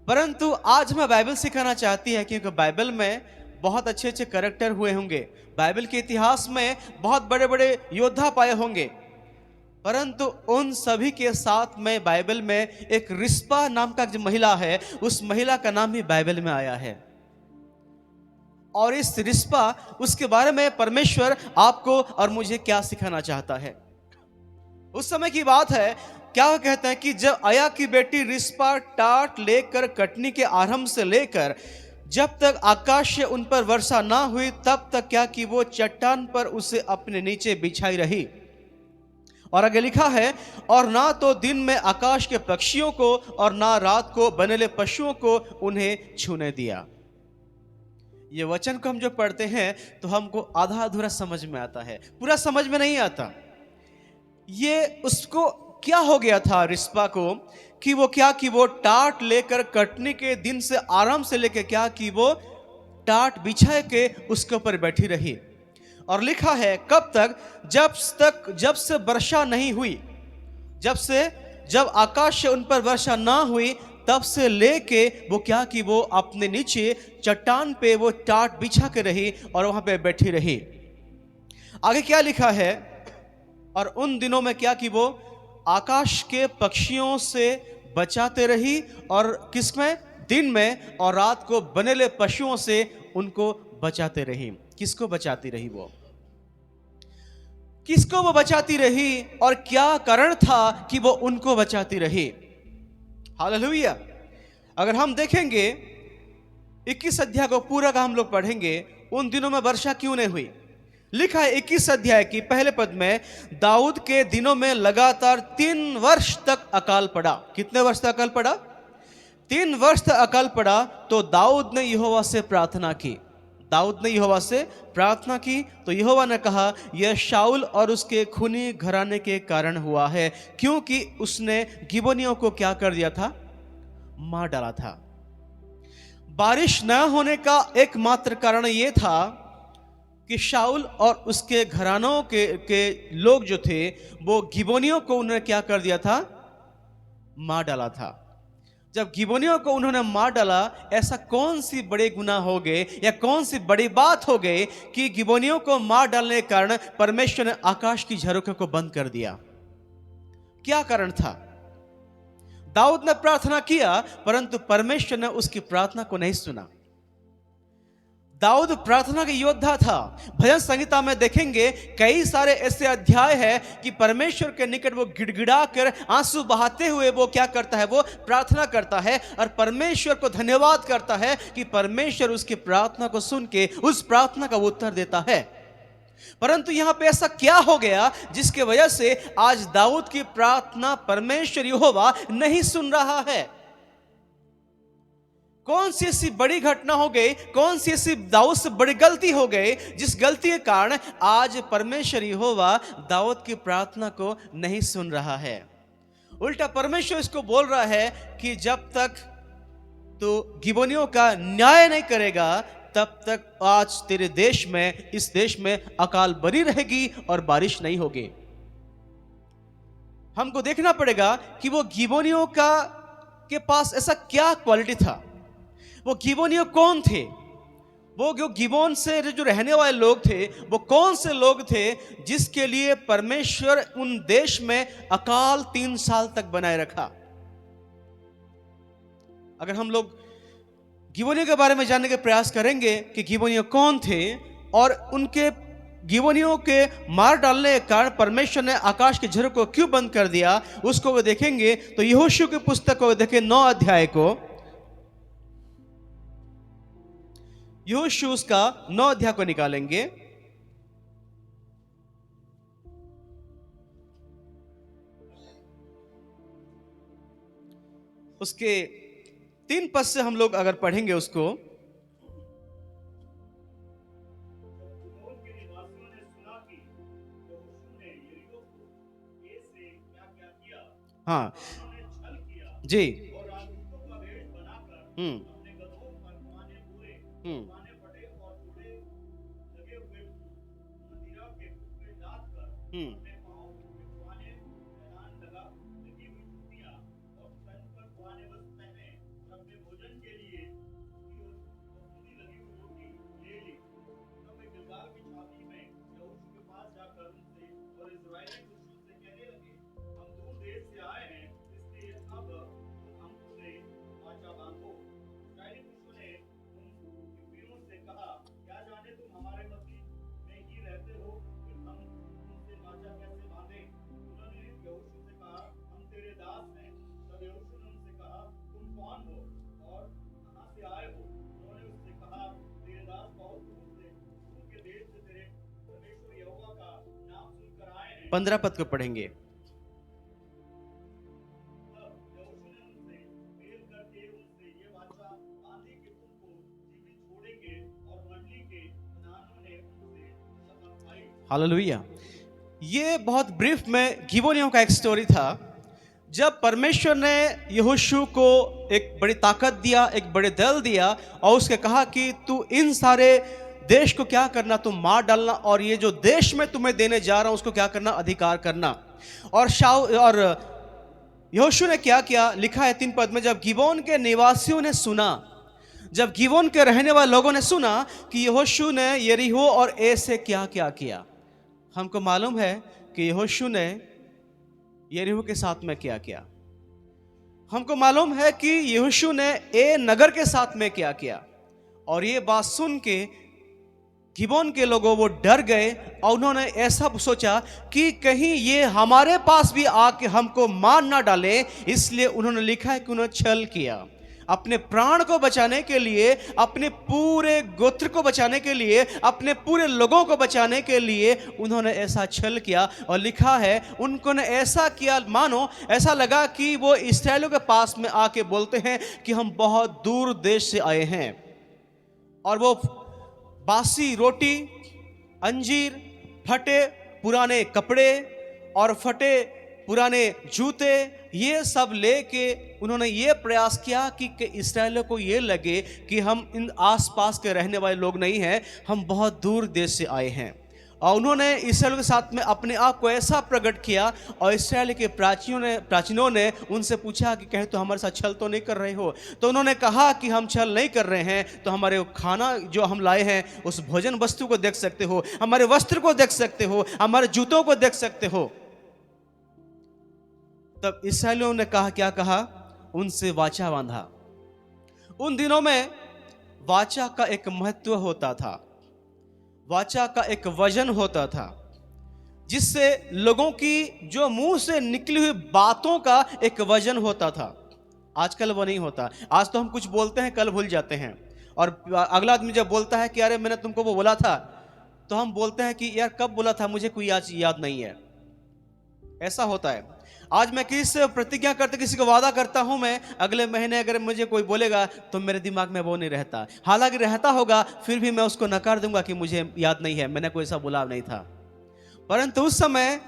परंतु आज मैं बाइबल सिखाना चाहती है, क्योंकि बाइबल में बहुत अच्छे अच्छे कैरेक्टर हुए होंगे, बाइबल के इतिहास में बहुत बड़े बड़े योद्धा पाए होंगे, परंतु उन सभी के साथ में बाइबल में एक रिस्पा नाम का जो महिला है, उस महिला का नाम ही बाइबल में आया है। और इस रिस्पा, उसके बारे में परमेश्वर आपको और मुझे क्या सिखाना चाहता है। उस समय की बात है, क्या कहते हैं कि जब अय्या की बेटी रिस्पा टाट लेकर कटनी के आरंभ से लेकर जब तक आकाश से उन पर वर्षा ना हुई, तब तक क्या कि वो चट्टान पर उसे अपने नीचे बिछाई रही। और आगे लिखा है, और ना तो दिन में आकाश के पक्षियों को और ना रात को बनेले पशुओं को उन्हें छूने दिया। ये वचन को हम जो पढ़ते हैं तो हमको आधा अधूरा समझ में आता है, पूरा समझ में नहीं आता। ये उसको क्या हो गया था रिस्पा को कि वो टाट लेकर कटनी के दिन से आराम से लेकर क्या कि वो टाट बिछा के उसके ऊपर बैठी रही। और लिखा है कब तक, जब से वर्षा नहीं हुई, जब आकाश से उन पर वर्षा ना हुई, तब से लेके वो क्या कि वो अपने नीचे चट्टान पे वो टाट बिछा के रही और वहां पे बैठी रही। आगे क्या लिखा है, और उन दिनों में क्या कि वो आकाश के पक्षियों से बचाते रही, और किसमें, दिन में, और रात को बनेले पशुओं से उनको बचाते रही। किसको बचाती रही वो, किसको वो बचाती रही, और क्या कारण था कि वो उनको बचाती रही। हालेलुया। अगर हम देखेंगे 21 अध्याय को पूरा का हम लोग पढ़ेंगे, उन दिनों में वर्षा क्यों नहीं हुई। लिखा है 21 अध्याय की पहले पद में, दाऊद के दिनों में लगातार 3 वर्ष तक अकाल पड़ा। कितने वर्ष तक अकाल पड़ा? 3 वर्ष तक अकाल पड़ा। तो दाऊद ने यहोवा से प्रार्थना की, तो यहोवा ने कहा, यह शाऊल और उसके खूनी घराने के कारण हुआ है, क्योंकि उसने गिबोनियों को क्या कर दिया था, मार डाला था। बारिश न होने का एकमात्र कारण यह था कि शाऊल और उसके घरानों के लोग जो थे वो गिबोनियों को उन्होंने क्या कर दिया था, मार डाला था। जब गिबोनियों को उन्होंने मार डाला, ऐसा कौन सी बड़े गुनाह हो गए या कौन सी बड़ी बात हो गई कि गिबोनियों को मार डालने के कारण परमेश्वर ने आकाश की झरोखे को बंद कर दिया? क्या कारण था? दाऊद ने प्रार्थना किया, परंतु परमेश्वर ने उसकी प्रार्थना को नहीं सुना। दाऊद प्रार्थना का योद्धा था। भजन संहिता में देखेंगे कई सारे ऐसे अध्याय हैं कि परमेश्वर के निकट वो गिड़गिड़ा कर आंसू बहाते हुए वो क्या करता है, वो प्रार्थना करता है और परमेश्वर को धन्यवाद करता है कि परमेश्वर उसकी प्रार्थना को सुन के उस प्रार्थना का उत्तर देता है। परंतु यहां पे ऐसा क्या हो गया जिसके वजह से आज दाऊद की प्रार्थना परमेश्वर यहोवा नहीं सुन रहा है? कौन सी ऐसी बड़ी घटना हो गई, कौन सी ऐसी दाऊद से बड़ी गलती हो गई जिस गलती के कारण आज परमेश्वर यहोवा दाऊद की प्रार्थना को नहीं सुन रहा है? उल्टा परमेश्वर इसको बोल रहा है कि जब तक तो गिबोनियों का न्याय नहीं करेगा तब तक आज तेरे देश में, इस देश में अकाल बनी रहेगी और बारिश नहीं होगी। हमको देखना पड़ेगा कि वो गिबोनियों के पास ऐसा क्या क्वालिटी था, वो गिबोनियों कौन थे, वो जो गिबोन से जो रहने वाले लोग थे वो कौन से लोग थे जिसके लिए परमेश्वर उन देश में अकाल 3 साल तक बनाए रखा। अगर हम लोग गिबोनियों के बारे में जानने का प्रयास करेंगे कि गिबोनियों कौन थे और उनके गिबोनियों के मार डालने के कारण परमेश्वर ने आकाश के झरोखे को क्यों बंद कर दिया, उसको वो देखेंगे तो यहोशू की पुस्तक को देखें 9 अध्याय को, यहोशू का 9 अध्याय को निकालेंगे। उसके 3 पद से हम लोग अगर पढ़ेंगे उसको, हाँ जी, 15 पद को पढ़ेंगे। हालेलुया। ये बहुत ब्रीफ में गिबोनियों का एक स्टोरी था। जब परमेश्वर ने यहोशू को एक बड़ी ताकत दिया, एक बड़े दल दिया और उसके कहा कि तू इन सारे देश को क्या करना, तुम मार डालना, और ये जो देश में तुम्हें देने जा रहा हूं उसको क्या करना, अधिकार करना। और यहोशू ने क्या किया, लिखा है 3 पद में, जब गिबोन के निवासियों ने सुना, जब गिबोन के रहने वाले लोगों ने सुना कि यहोशू ने यरीहो और ए से क्या क्या किया। हमको मालूम है कि यहोशू ने यरीहो के साथ में क्या किया। हमको मालूम है कि यहोशू ने ए नगर के साथ में क्या किया। और ये बात सुन के गिबोन के लोगों वो डर गए और उन्होंने ऐसा सोचा कि कहीं ये हमारे पास भी आके हमको मार ना डाले, इसलिए उन्होंने लिखा है कि उन्होंने छल किया। अपने प्राण को बचाने के लिए, अपने पूरे गोत्र को बचाने के लिए, अपने पूरे लोगों को बचाने के लिए उन्होंने ऐसा छल किया। और लिखा है उनको ने ऐसा किया मानो ऐसा लगा कि वो इस्राएलियों के पास में आके बोलते हैं कि हम बहुत दूर देश से आए हैं। और वो बासी रोटी, अंजीर, फटे पुराने कपड़े और फटे पुराने जूते, ये सब लेके उन्होंने ये प्रयास किया कि इस्राएलियों को ये लगे कि हम इन आसपास के रहने वाले लोग नहीं हैं, हम बहुत दूर देश से आए हैं। और उन्होंने इस्राएलियों के साथ में अपने आप को ऐसा प्रकट किया। और इस्राएल के प्राचीनों ने उनसे पूछा कि कहीं तो हमारे साथ छल तो नहीं कर रहे हो। तो उन्होंने कहा कि हम छल नहीं कर रहे हैं, तो हमारे खाना जो हम लाए हैं उस भोजन वस्तु को देख सकते हो, हमारे वस्त्र को देख सकते हो, हमारे जूतों को देख सकते हो। तब इस्राएलियों ने कहा, क्या कहा, उनसे वाचा बांधा। उन दिनों में वाचा का एक महत्व होता था, वाचा का एक वजन होता था, जिससे लोगों की जो मुंह से निकली हुई बातों का एक वजन होता था। आजकल वो नहीं होता। आज तो हम कुछ बोलते हैं, कल भूल जाते हैं। और अगला आदमी जब बोलता है कि अरे मैंने तुमको वो बोला था, तो हम बोलते हैं कि यार कब बोला था, मुझे कोई आज याद नहीं है। ऐसा होता है। आज मैं किसी से प्रतिज्ञा करते, किसी को वादा करता हूं, मैं अगले महीने अगर मुझे कोई बोलेगा तो मेरे दिमाग में वो नहीं रहता। हालांकि रहता होगा, फिर भी मैं उसको नकार दूंगा कि मुझे याद नहीं है, मैंने कोई ऐसा बोला नहीं था। परंतु उस समय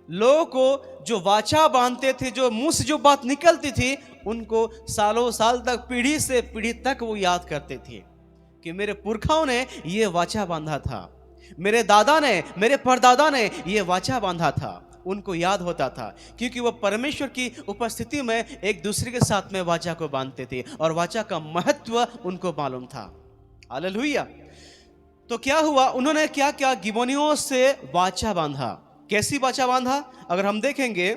लोगों को जो वाचा बांधते थे, जो मुंह से जो बात निकलती थी, उनको सालों साल तक, पीढ़ी से पीढ़ी तक वो याद करते थे कि मेरे पुरखाओं ने ये वाचा बांधा था, मेरे दादा ने, मेरे परदादा ने ये वाचा बांधा था। उनको याद होता था क्योंकि वो परमेश्वर की उपस्थिति में एक दूसरे के साथ में वाचा को बांधते थे और वाचा का महत्व उनको मालूम था। हालेलुया। तो क्या हुआ, उन्होंने क्या क्या गिबोनियों से वाचा बांधा। कैसी वाचा बांधा, अगर हम देखेंगे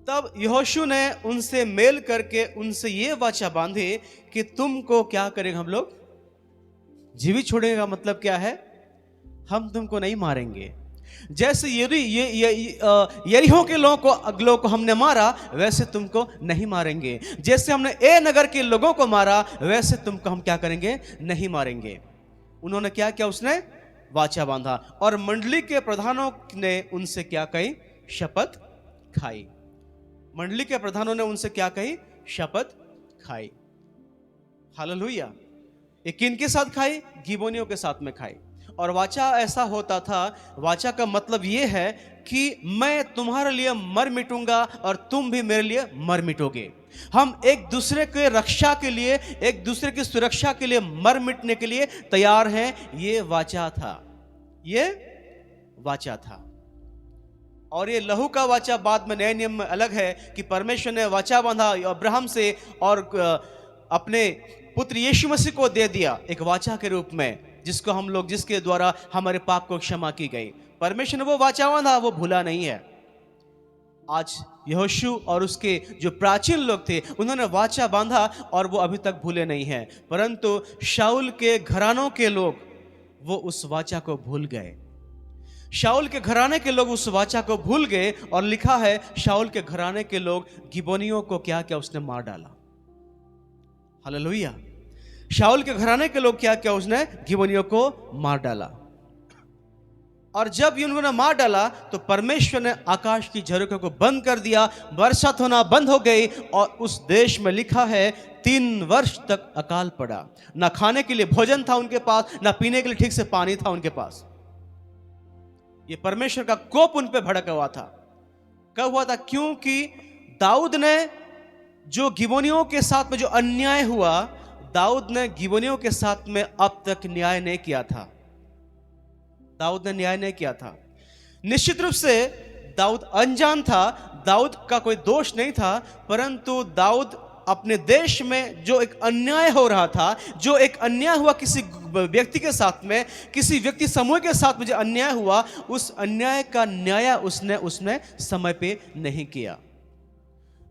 तब यहोशू ने उनसे मेल करके उनसे ये वाचा बांधे कि तुमको क्या करेंगे, हम लोग जीवित छोड़ेंगे। का मतलब क्या है, हम तुमको नहीं मारेंगे। जैसे यरीहो के लोगों को हमने मारा, वैसे तुमको नहीं मारेंगे। जैसे हमने ए नगर के लोगों को मारा, वैसे तुमको हम क्या करेंगे, नहीं मारेंगे। उन्होंने क्या किया, उसने वाचा बांधा। और मंडली के प्रधानों ने उनसे क्या कही, शपथ खाई। मंडली के प्रधानों ने उनसे क्या कही, शपथ खाई। हालेलुया। ये किनके साथ खाई, गिबोनियों के साथ में खाई। और वाचा ऐसा होता था, वाचा का मतलब ये है कि मैं तुम्हारे लिए मर मिटूंगा और तुम भी मेरे लिए मर मिटोगे। हम एक दूसरे के रक्षा के लिए, एक दूसरे की सुरक्षा के लिए मर मिटने के लिए तैयार हैं। ये वाचा था, ये वाचा था। और ये लहू का वाचा बाद में नए नियम में अलग है कि परमेश्वर ने वाचा बांधा अब्राहम से और अपने पुत्र यीशु मसीह को दे दिया एक वाचा के रूप में, जिसको हम लोग, जिसके द्वारा हमारे पाप को क्षमा की गई। परमेश्वर ने वो वाचा बांधा, वो भूला नहीं है। आज यहोशू और उसके जो प्राचीन लोग थे, उन्होंने वाचा बांधा और वो अभी तक भूले नहीं हैं। परंतु शाऊल के घरानों के लोग वो उस वाचा को भूल गए। शाऊल के घराने के लोग उस वाचा को भूल गए। और लिखा है शाऊल के घराने के लोग गिबोनियों को क्या क्या उसने मार डाला। हालेलुया। शाऊल के घराने के लोग क्या क्या उसने गिबोनियों को मार डाला। और जब ये उन्होंने मार डाला तो परमेश्वर ने आकाश की झरोखों को बंद कर दिया, वर्षा होना बंद हो गई और उस देश में लिखा है 3 वर्ष तक अकाल पड़ा। ना खाने के लिए भोजन था उनके पास, ना पीने के लिए ठीक से पानी था उनके पास। ये परमेश्वर का कोप उन पे भड़का हुआ था। कब हुआ था? क्योंकि दाऊद ने जो गिबोनियों के साथ में जो अन्याय हुआ, दाऊद ने गिबोनियों के साथ में अब तक न्याय नहीं किया था। दाऊद ने न्याय नहीं किया था। निश्चित रूप से दाऊद अनजान था, दाऊद का कोई दोष नहीं था, परंतु दाऊद अपने देश में जो एक अन्याय हो रहा था, जो एक अन्याय हुआ किसी व्यक्ति के साथ में, किसी व्यक्ति समूह के साथ में जो अन्याय हुआ, उस अन्याय का न्याय उसने समय पे नहीं किया।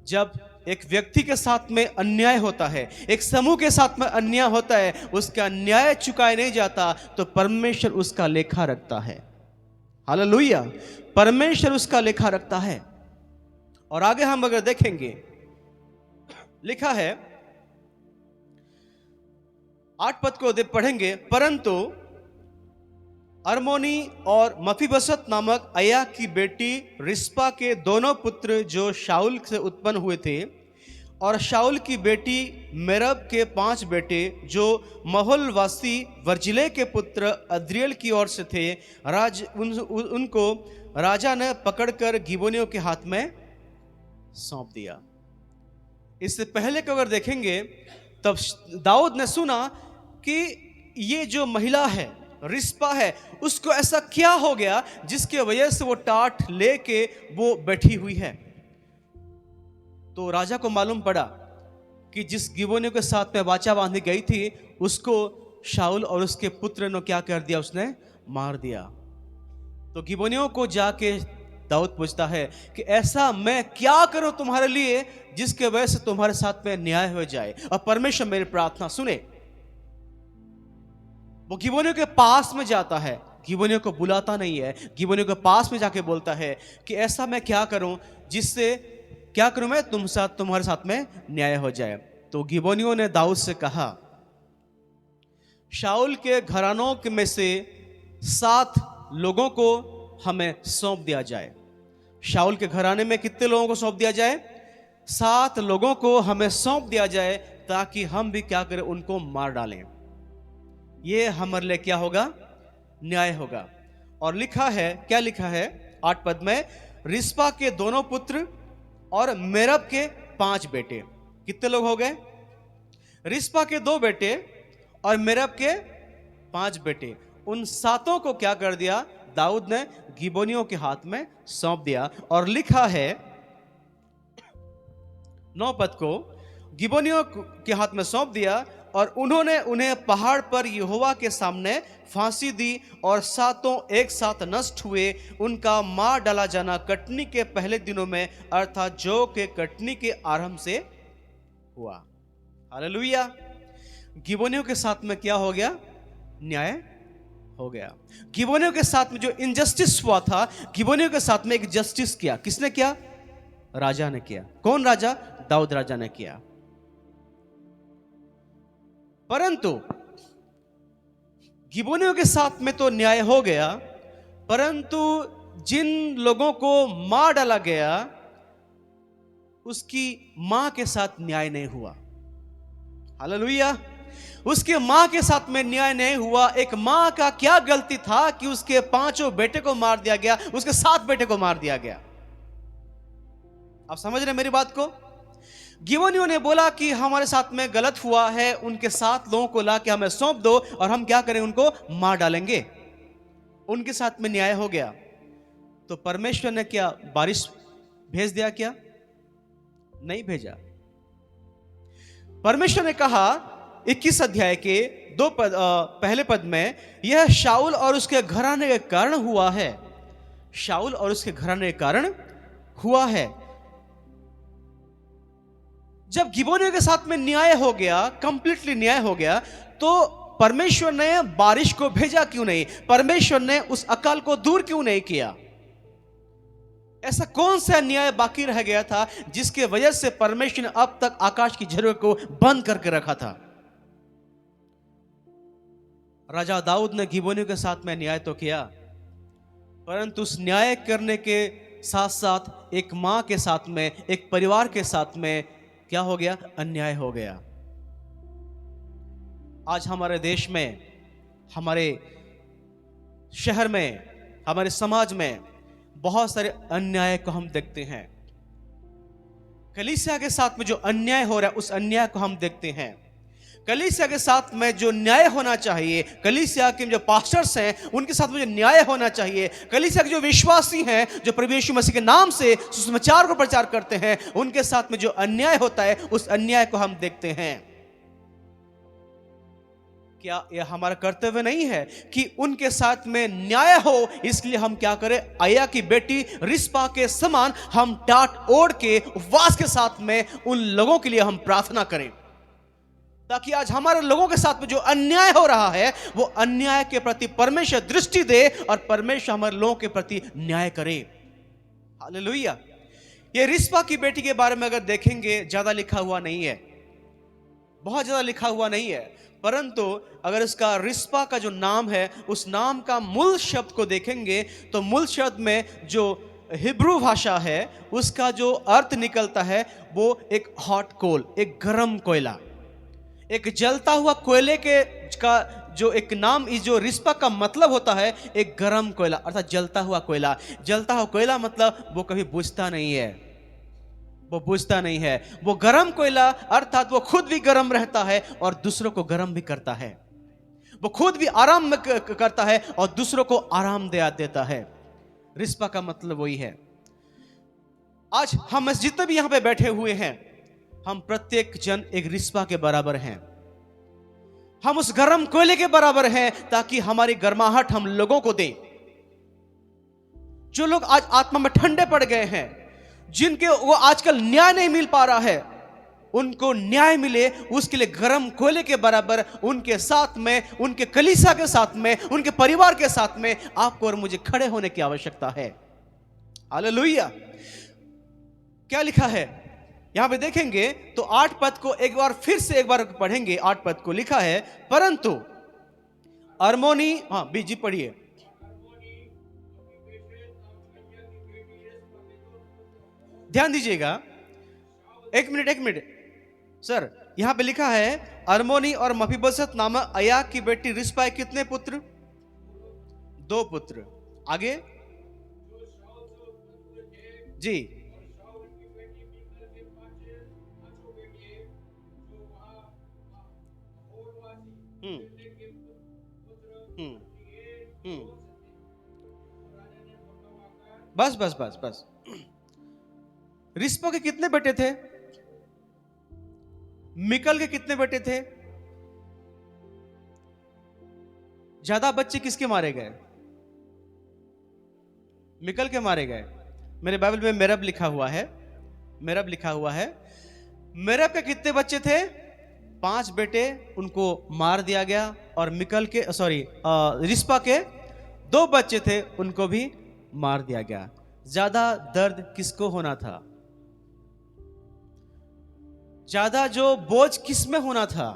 जब एक व्यक्ति के साथ में अन्याय होता है, एक समूह के साथ में अन्याय होता है, उसका न्याय चुकाया नहीं जाता तो परमेश्वर उसका लेखा रखता है। हालेलुया! परमेश्वर उसका लेखा रखता है। और आगे हम अगर देखेंगे, लिखा है 8 पद को पढ़ेंगे, परंतु अरमोनी और मफीबसत नामक अय्या की बेटी रिस्पा के दोनों पुत्र जो शाऊल से उत्पन्न हुए थे, और शाऊल की बेटी मेरब के 5 बेटे जो महलवासी वर्जिले के पुत्र अद्रियल की ओर से थे, उनको राजा ने पकड़कर गिबोनियों के हाथ में सौंप दिया। इससे पहले को अगर देखेंगे तब दाऊद ने सुना कि ये जो महिला है, रिस्पा है, उसको ऐसा क्या हो गया जिसके वजह से वो टाट लेके वो बैठी हुई है। तो राजा को मालूम पड़ा कि जिस गिबोनियों के साथ में वाचा बांधी गई थी, उसको शाऊल और उसके पुत्र ने क्या कर दिया? उसने मार दिया। तो गिबोनियों को जाके दाऊद पूछता है कि ऐसा मैं क्या करूं तुम्हारे लिए जिसके वजह से तुम्हारे साथ में न्याय हो जाए और परमेश्वर मेरी प्रार्थना सुने। वो गिबोनियों के पास में जाता है, गिबोनियों को बुलाता नहीं है, गिबोनियों के पास में जाके बोलता है कि ऐसा मैं क्या करूं जिससे क्या करूं मैं तुम्हारे साथ में न्याय हो जाए। तो गिबोनियों ने दाऊद से कहा, शाऊल के घरानों में से 7 लोगों को हमें सौंप दिया जाए। शाऊल के घराने में कितने लोगों को सौंप दिया जाए? 7 लोगों को हमें सौंप दिया जाए, ताकि हम भी क्या करें? उनको मार डालें। ये हमारे लिए क्या होगा? न्याय होगा। और लिखा है, क्या लिखा है 8 पद में? रिस्पा के दोनों पुत्र और मेरब के 5 बेटे। कितने लोग हो गए? रिस्पा के 2 बेटे और मेरब के 5 बेटे। उन 7 को क्या कर दिया? दाऊद ने गिबोनियों के हाथ में सौंप दिया। और लिखा है 9 पद को, गिबोनियों के हाथ में सौंप दिया और उन्होंने उन्हें पहाड़ पर यहोवा के सामने फांसी दी और 7 एक साथ नष्ट हुए। उनका मार डाला जाना कटनी के पहले दिनों में, अर्थात जौ के कटनी के आरंभ से हुआ। हालेलुया! गिबोनियों के साथ में क्या हो गया? न्याय हो गया। गिबोनियों के साथ में जो इनजस्टिस हुआ था, गिबोनियों के साथ में एक जस्टिस किया। किसने किया? राजा ने किया। कौन राजा? दाऊद राजा ने किया। परंतु गिबोनियों के साथ में तो न्याय हो गया, परंतु जिन लोगों को मार डाला गया उसकी मां के साथ न्याय नहीं हुआ। हालेलुया! उसके मां के साथ में न्याय नहीं हुआ। एक मां का क्या गलती था कि उसके 5 बेटे को मार दिया गया, उसके 7 बेटे को मार दिया गया। आप समझ रहे मेरी बात को? गिबोनियों ने बोला कि हमारे साथ में गलत हुआ है, उनके 7 लोगों को ला के हमें सौंप दो और हम क्या करें? उनको मार डालेंगे। उनके साथ में न्याय हो गया। तो परमेश्वर ने क्या बारिश भेज दिया? क्या नहीं भेजा। परमेश्वर ने कहा 21 अध्याय के 2 पद, पहले पद में, यह शाऊल और उसके घराने के कारण हुआ है। शाऊल और उसके घराने के कारण हुआ है। जब गिबोनियों के साथ में न्याय हो गया, कंप्लीटली न्याय हो गया, तो परमेश्वर ने बारिश को भेजा क्यों नहीं? परमेश्वर ने उस अकाल को दूर क्यों नहीं किया? ऐसा कौन सा न्याय बाकी रह गया था जिसके वजह से परमेश्वर ने अब तक आकाश की झरोखों को बंद करके रखा था? राजा दाऊद ने गिबोनियों के साथ में न्याय तो किया, परंतु उस न्याय करने के साथ साथ एक माँ के साथ में, एक परिवार के साथ में क्या हो गया? अन्याय हो गया। आज हमारे देश में, हमारे शहर में, हमारे समाज में बहुत सारे अन्याय को हम देखते हैं। कलीसिया के साथ में जो अन्याय हो रहा है, उस अन्याय को हम देखते हैं। कलीसिया के साथ में जो न्याय होना चाहिए, कलीसिया के जो पास्टर्स हैं उनके साथ में जो न्याय होना चाहिए, कलीसिया के जो विश्वासी हैं जो प्रभु यीशु मसीह के नाम से सुसमाचार को प्रचार करते हैं, उनके साथ में जो अन्याय होता है, उस अन्याय को हम देखते हैं। क्या यह हमारा कर्तव्य नहीं है कि उनके साथ में न्याय हो? इसलिए हम क्या करें? आया की बेटी रिस्पा के समान हम टाट ओढ़ के उपवास के साथ में उन लोगों के लिए हम प्रार्थना करें, ताकि आज हमारे लोगों के साथ में जो अन्याय हो रहा है, वो अन्याय के प्रति परमेश्वर दृष्टि दे और परमेश्वर हमारे लोगों के प्रति न्याय करे। हालेलुया। ये रिस्पा की बेटी के बारे में अगर देखेंगे, ज्यादा लिखा हुआ नहीं है, बहुत ज्यादा लिखा हुआ नहीं है, परंतु अगर इसका रिस्पा का जो नाम है, उस नाम का मूल शब्द को देखेंगे तो मूल शब्द में जो हिब्रू भाषा है, उसका जो अर्थ निकलता है वो एक हॉट कोल, एक गरम कोयला, एक जलता हुआ कोयले का जो एक नाम, इस जो रिस्पा का मतलब होता है एक गरम कोयला, अर्थात जलता हुआ कोयला। जलता हुआ कोयला मतलब वो कभी बुझता नहीं है, वो बुझता नहीं है। वो गरम कोयला अर्थात वो खुद भी गरम रहता है और दूसरों को गरम भी करता है। वो खुद भी आराम करता है और दूसरों को आराम देता है। रिस्पा का मतलब वही है। आज हम जितने भी यहां पे बैठे हुए हैं, हम प्रत्येक जन एक रिस्पा के बराबर हैं। हम उस गरम कोयले के बराबर हैं, ताकि हमारी गर्माहट हम लोगों को दें। जो लोग आज आत्मा में ठंडे पड़ गए हैं, जिनके वो आजकल न्याय नहीं मिल पा रहा है, उनको न्याय मिले, उसके लिए गरम कोयले के बराबर उनके साथ में, उनके कलीसिया के साथ में, उनके परिवार के साथ में आपको और मुझे खड़े होने की आवश्यकता है। हालेलुया। क्या लिखा है यहां पे देखेंगे तो 8 पद को एक बार फिर से एक बार पढ़ेंगे। 8 पद को लिखा है, परंतु अरमोनी, हाँ बीजी पढ़िए। ध्यान दीजिएगा, एक मिनट सर। यहां पे लिखा है अरमोनी और मफीबोशेत नामक अय्या की बेटी रिस्पा कितने पुत्र? 2 पुत्र। आगे जी। बस। रिस्पा के कितने बेटे थे? मिकल के कितने बेटे थे? ज्यादा बच्चे किसके मारे गए? मिकल के मारे गए। मेरे बाइबल में मेरब लिखा हुआ है। मेरब के कितने बच्चे थे? 5 बेटे, उनको मार दिया गया। और मिकल के रिस्पा के 2 बच्चे थे, उनको भी मार दिया गया। ज्यादा दर्द किसको होना था? ज्यादा जो बोझ किस में होना था?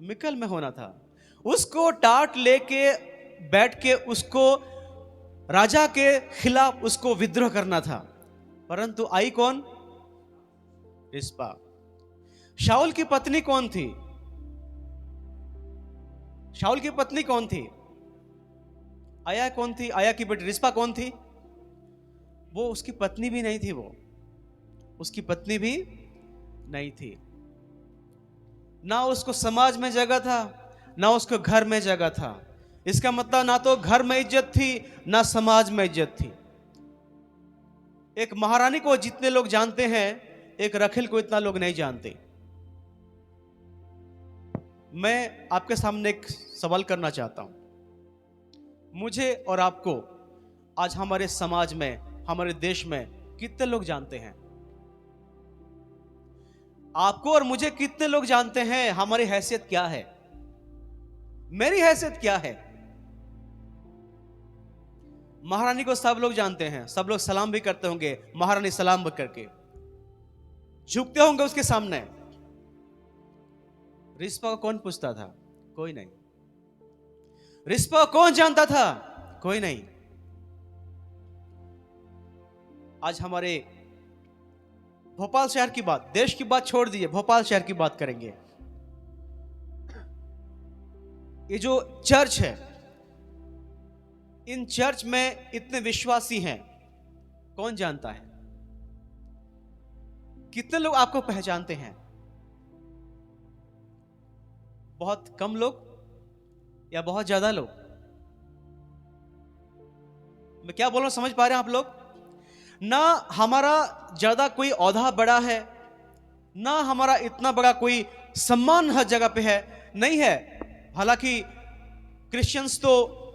मिकल में होना था। उसको टाट लेके बैठ के उसको राजा के खिलाफ उसको विद्रोह करना था, परंतु आई कौन? रिस्पा। शाऊल की पत्नी कौन थी? शाऊल की पत्नी कौन थी? आया कौन थी? आया की बेटी रिस्पा कौन थी? वो उसकी पत्नी भी नहीं थी, वो उसकी पत्नी भी नहीं थी। ना उसको समाज में जगह था, ना उसको घर में जगह था। इसका मतलब ना तो घर में इज्जत थी, ना समाज में इज्जत थी। एक महारानी को जितने लोग जानते हैं, एक रखेल को इतना लोग नहीं जानते। मैं आपके सामने एक सवाल करना चाहता हूं। मुझे और आपको आज हमारे समाज में, हमारे देश में कितने लोग जानते हैं? आपको और मुझे कितने लोग जानते हैं? हमारी हैसियत क्या है? मेरी हैसियत क्या है? महारानी को सब लोग जानते हैं, सब लोग सलाम भी करते होंगे। महारानी सलाम करके झुकते होंगे उसके सामने। रिस्पा को कौन पूछता था? कोई नहीं। रिस्पा को कौन जानता था? कोई नहीं। आज हमारे भोपाल शहर की बात, देश की बात छोड़ दीजिए, भोपाल शहर की बात करेंगे। ये जो चर्च है, इन चर्च में इतने विश्वासी हैं, कौन जानता है? कितने लोग आपको पहचानते हैं? बहुत कम लोग या बहुत ज्यादा लोग? मैं क्या बोल रहा हूं, समझ पा रहे हैं आप लोग? ना हमारा ज्यादा कोई औहदा बड़ा है, ना हमारा इतना बड़ा कोई सम्मान हर जगह पे है, नहीं है। हालांकि क्रिश्चियंस तो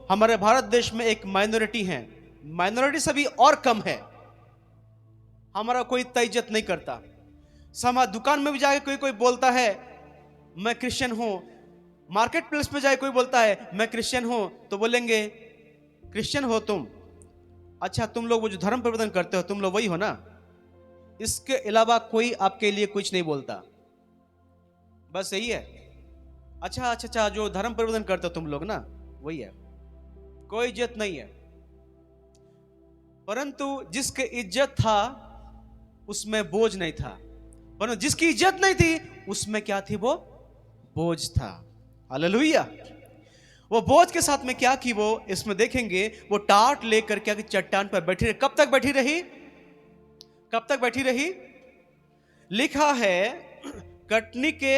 हमारे भारत देश में एक माइनॉरिटी हैं, माइनॉरिटी से भी और कम है। हमारा कोई इतना इज्जत नहीं करता। समा दुकान में भी जाके कोई कोई बोलता है मैं क्रिश्चियन हूं, मार्केट प्लेस पे जाए कोई बोलता है मैं क्रिश्चियन हूं, तो बोलेंगे क्रिश्चियन हो तुम? अच्छा, तुम लोग वो जो धर्म परिवर्तन करते हो, तुम लोग वही हो ना? इसके अलावा कोई आपके लिए कुछ नहीं बोलता, बस यही है। अच्छा अच्छा अच्छा, जो धर्म परिवर्तन करते हो तुम लोग ना, वही है, कोई इज्जत नहीं है। परंतु जिसके इज्जत था उसमें बोझ नहीं था, परंतु जिसकी इज्जत नहीं थी उसमें क्या थी? वो बोझ था। हालेलुया। वो बोझ के साथ में क्या की वो, इसमें देखेंगे। वो टाट लेकर क्या कि चट्टान पर बैठी रही। कब तक बैठी रही? कब तक बैठी रही? लिखा है कटनी के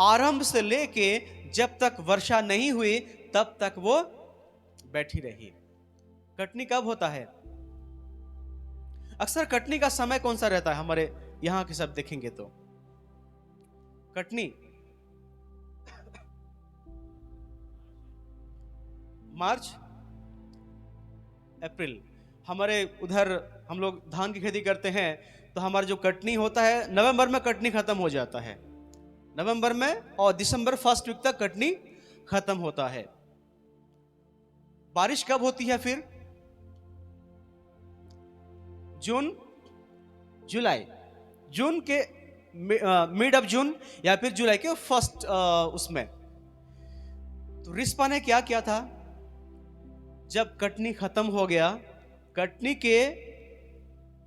आरंभ से लेके जब तक वर्षा नहीं हुई तब तक वो बैठी रही। कटनी कब होता है? अक्सर कटनी का समय कौन सा रहता है? हमारे यहां के सब देखेंगे तो कटनी मार्च अप्रैल। हमारे उधर हम लोग धान की खेती करते हैं, तो हमारा जो कटनी होता है नवंबर में कटनी खत्म हो जाता है, नवंबर में, और दिसंबर फर्स्ट वीक तक कटनी खत्म होता है। बारिश कब होती है फिर? जून जुलाई, जून के मिड ऑफ जून या फिर जुलाई के फर्स्ट उसमें। तो रिस्पा ने क्या किया था? जब कटनी खत्म हो गया, कटनी के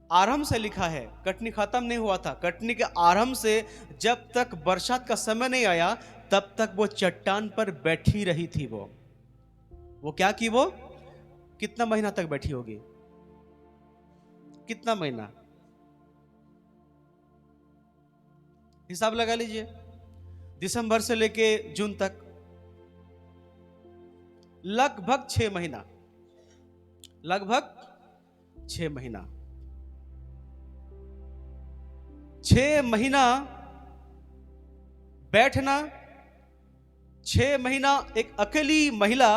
आरंभ से लिखा है, कटनी खत्म नहीं हुआ था, कटनी के आरंभ से जब तक बरसात का समय नहीं आया तब तक वो चट्टान पर बैठी रही थी। वो क्या की? वो कितना महीना तक बैठी होगी? कितना महीना? हिसाब लगा लीजिए। दिसंबर से लेके जून तक लगभग 6 महीना, लगभग 6 महीना। 6 महीना बैठना, 6 महीना एक अकेली महिला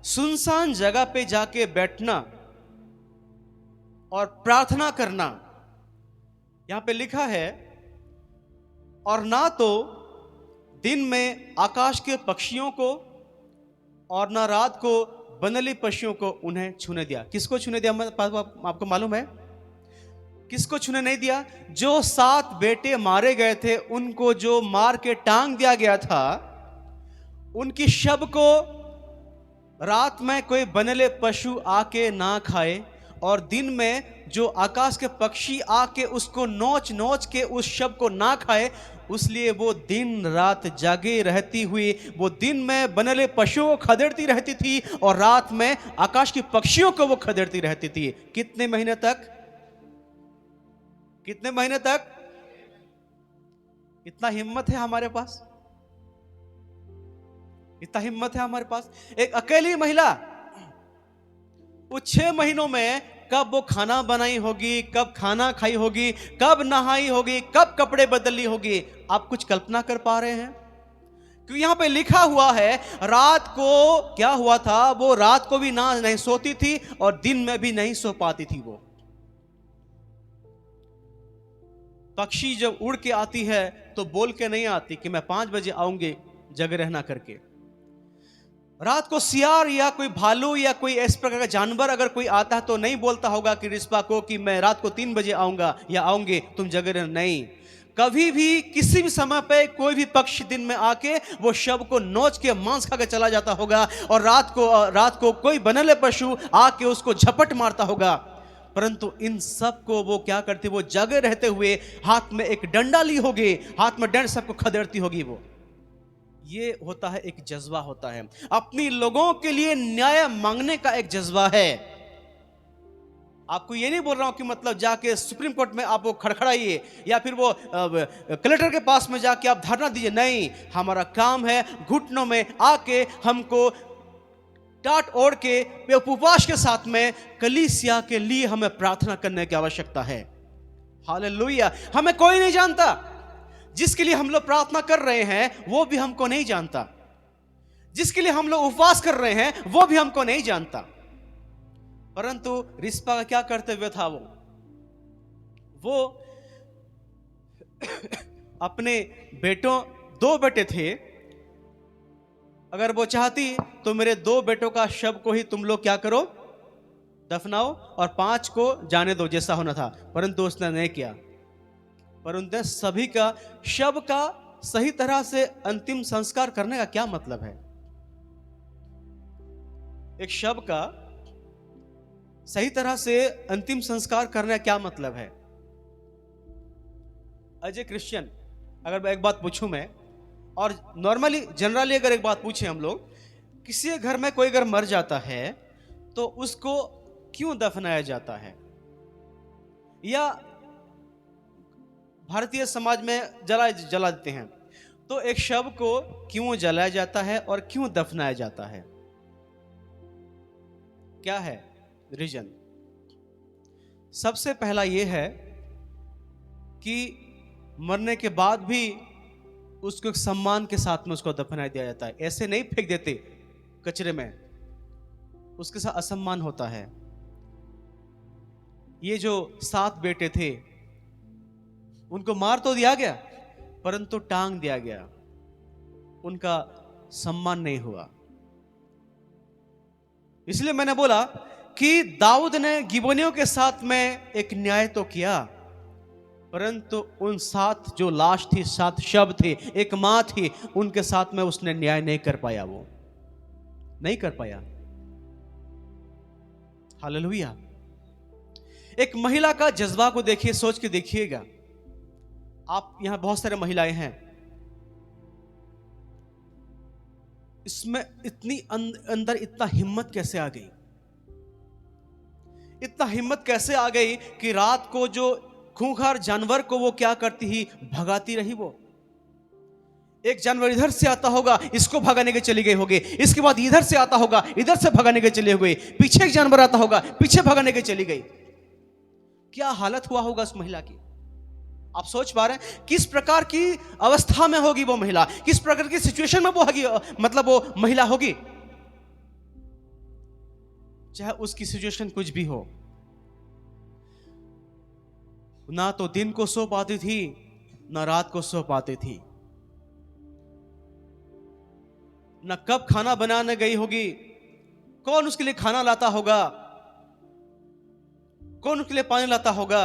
सुनसान जगह पे जाके बैठना और प्रार्थना करना। यहां पे लिखा है, और ना तो दिन में आकाश के पक्षियों को और ना रात को बनली पशुओं को उन्हें छूने दिया। किसको छूने दिया? आपको मालूम है किसको छूने नहीं दिया? जो 7 बेटे मारे गए थे, उनको जो मार के टांग दिया गया था, उनकी शव को रात में कोई बनले पशु आके ना खाए, और दिन में जो आकाश के पक्षी आके उसको नोच नोच के उस शव को ना खाए। उसलिए वो दिन रात जागे रहती हुई, वो दिन में बनले पशुओं को खदेड़ती रहती थी और रात में आकाश के पक्षियों को वो खदेड़ती रहती थी। कितने महीने तक? कितने महीने तक? इतना हिम्मत है हमारे पास, इतना हिम्मत है हमारे पास। एक अकेली महिला वो 6 महीनों में कब वो खाना बनाई होगी, कब खाना खाई होगी, कब नहाई होगी, कब कपड़े बदली होगी? आप कुछ कल्पना कर पा रहे हैं? क्योंकि यहां पे लिखा हुआ है रात को क्या हुआ था, वो रात को भी ना नहीं सोती थी और दिन में भी नहीं सो पाती थी। वो पक्षी जब उड़ के आती है तो बोल के नहीं आती कि मैं 5 बजे आऊंगी जगह रहना करके। रात को सियार या कोई भालू या कोई इस प्रकार का जानवर अगर कोई आता है तो नहीं बोलता होगा कि रिस्पा को कि मैं रात को 3 बजे आऊंगा या आऊंगी, तुम जगह रहना। नहीं, कभी भी किसी भी समय पे कोई भी पक्षी दिन में आके वो शव को नोच के मांस खा के चला जाता होगा, और रात को कोई बनले पशु आके उसको झपट मारता होगा। परंतु इन सब को वो क्या करती, वो जगे रहते हुए हाथ में एक डंडा ली होगी, हाथ में डंड सबको खदेड़ती होगी। वो ये होता है, एक जज्बा होता है, अपनी लोगों के लिए न्याय मांगने का एक जज्बा है। आपको ये नहीं बोल रहा हूं कि मतलब जाके सुप्रीम कोर्ट में आप वो खड़खड़ाइए या फिर वो कलेक्टर के पास में जाके आप धरना दीजिए, नहीं। हमारा काम है घुटनों में आके हमको टाट ओढ़ के उपवास के साथ में कलीसिया के लिए हमें प्रार्थना करने की आवश्यकता है। हालेलुया। हमें कोई नहीं जानता, जिसके लिए हम लोग प्रार्थना कर रहे हैं वो भी हमको नहीं जानता, जिसके लिए हम लोग उपवास कर रहे हैं वो भी हमको नहीं जानता। परंतु रिस्पा का क्या कर्तव्य था, वो अपने बेटों, 2 बेटे थे, अगर वो चाहती तो मेरे 2 बेटों का शव को ही तुम लोग क्या करो, दफनाओ, और 5 को जाने दो, जैसा होना था। परंतु उसने नहीं किया, परंतु सभी का शव का सही तरह से अंतिम संस्कार करने का क्या मतलब है? एक शव का सही तरह से अंतिम संस्कार करने का क्या मतलब है? एज ए क्रिश्चियन अगर एक बात पूछूं मैं, और नॉर्मली जनरली अगर एक बात पूछें हम लोग, किसी घर में कोई अगर मर जाता है तो उसको क्यों दफनाया जाता है? या भारतीय समाज में जला देते हैं, तो एक शव को क्यों जलाया जाता है और क्यों दफनाया जाता है? क्या है रीजन? सबसे पहला यह है कि मरने के बाद भी उसको एक सम्मान के साथ में उसको दफना दिया जाता है। ऐसे नहीं फेंक देते कचरे में, उसके साथ असम्मान होता है। ये जो 7 बेटे थे उनको मार तो दिया गया, परंतु टांग दिया गया, उनका सम्मान नहीं हुआ। इसलिए मैंने बोला कि दाऊद ने गिबोनियों के साथ में एक न्याय तो किया, परंतु उन 7 जो लाश थी, 7 शव थे, एक मां थी, उनके साथ में उसने न्याय नहीं कर पाया, वो नहीं कर पाया। हालेलुया। एक महिला का जज्बा को देखिए, सोच के देखिएगा। आप यहां बहुत सारे महिलाएं हैं, इसमें इतनी अंदर इतना हिम्मत कैसे आ गई? इतना हिम्मत कैसे आ गई कि रात को जो खूंखार जानवर को वो क्या करती ही, भगाती रही। वो एक जानवर इधर से आता होगा, इसको भगाने के चली गई होगी, इसके बाद इधर से आता होगा, इधर से भगाने के चली गई, पीछे एक जानवर आता होगा, पीछे भगाने के चली गई। क्या हालत हुआ होगा उस महिला की? आप सोच पा रहे हैं किस प्रकार की अवस्था में होगी वो महिला, किस प्रकार की सिचुएशन में वो होगी, मतलब वो महिला होगी। चाहे उसकी सिचुएशन कुछ भी हो, ना तो दिन को सो पाती थी, ना रात को सो पाती थी, ना कब खाना बनाने गई होगी, कौन उसके लिए खाना लाता होगा, कौन उसके लिए पानी लाता होगा,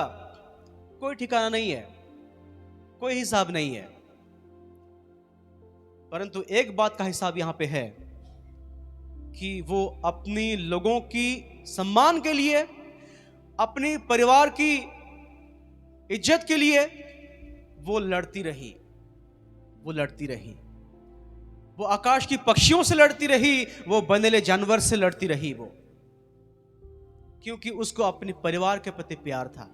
कोई ठिकाना नहीं है, कोई हिसाब नहीं है। परंतु एक बात का हिसाब यहां पे है कि वो अपनी लोगों की सम्मान के लिए, अपने परिवार की इज्जत के लिए वो लड़ती रही, वो लड़ती रही, वो आकाश की पक्षियों से लड़ती रही, वो बनेले जानवर से लड़ती रही। वो क्योंकि उसको अपने परिवार के प्रति प्यार था,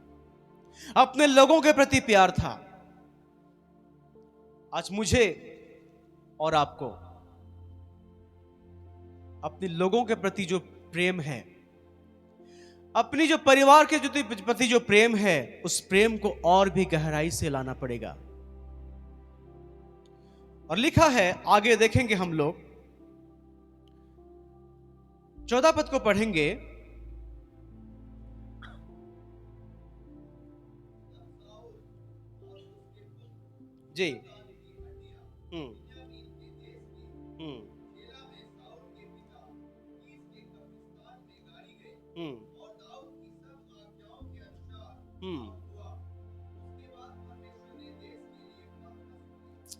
अपने लोगों के प्रति प्यार था। आज मुझे और आपको अपने लोगों के प्रति जो प्रेम है, अपनी जो परिवार के प्रति जो प्रेम है, उस प्रेम को और भी गहराई से लाना पड़ेगा। और लिखा है, आगे देखेंगे हम लोग, 14 पद को पढ़ेंगे। जी। हम्म।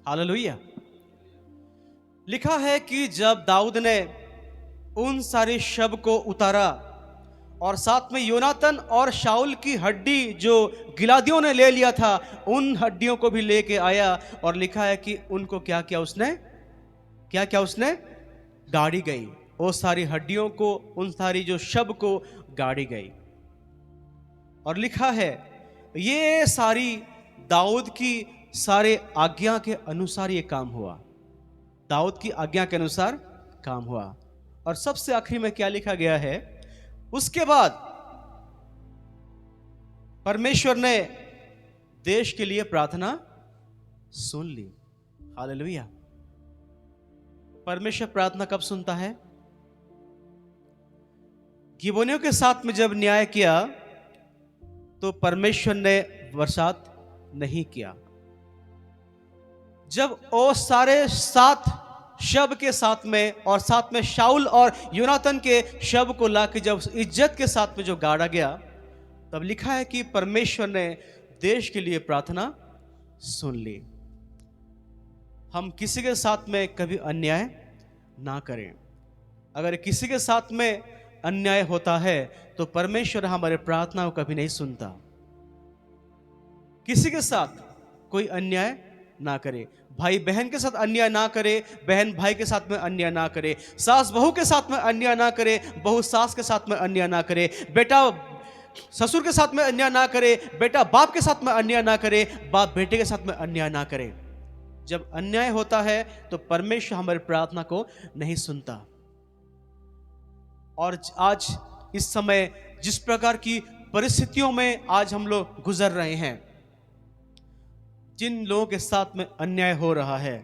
हालेलुया। लिखा है कि जब दाऊद ने उन सारे शव को उतारा और साथ में योनातन और शाऊल की हड्डी जो गिलादियों ने ले लिया था, उन हड्डियों को भी लेके आया, और लिखा है कि उनको क्या किया उसने, क्या क्या उसने, गाड़ी गई। वो सारी हड्डियों को, उन सारी जो शव को गाड़ी गई। और लिखा है ये सारी दाऊद की सारे आज्ञा के अनुसार ये काम हुआ, दाऊद की आज्ञा के अनुसार काम हुआ। और सबसे आखिरी में क्या लिखा गया है, उसके बाद परमेश्वर ने देश के लिए प्रार्थना सुन ली। हालेलुया। परमेश्वर प्रार्थना कब सुनता है? गिबोनियों के साथ में जब न्याय किया तो परमेश्वर ने बरसात नहीं किया। जब वो सारे 7 शव के साथ में और साथ में शाऊल और योनातन के शव को लाके जब इज्जत के साथ में जो गाड़ा गया, तब लिखा है कि परमेश्वर ने देश के लिए प्रार्थना सुन ली। हम किसी के साथ में कभी अन्याय ना करें। अगर किसी के साथ में अन्याय होता है तो परमेश्वर हमारे प्रार्थना को कभी नहीं सुनता। किसी के साथ कोई अन्याय ना करे, भाई बहन के साथ अन्याय ना करे, बहन भाई के साथ में अन्याय ना करे, सास बहू के साथ में अन्याय ना करे, बहू सास के साथ में अन्याय ना करे, बेटा ससुर के साथ में अन्याय ना करे, बेटा बाप के साथ में अन्याय ना करे, बाप बेटे के साथ में अन्याय ना करे। जब अन्याय होता है तो परमेश्वर हमारी प्रार्थना को नहीं सुनता। और आज इस समय जिस प्रकार की परिस्थितियों में आज हम लोग गुजर रहे हैं, जिन लोगों के साथ में अन्याय हो रहा है,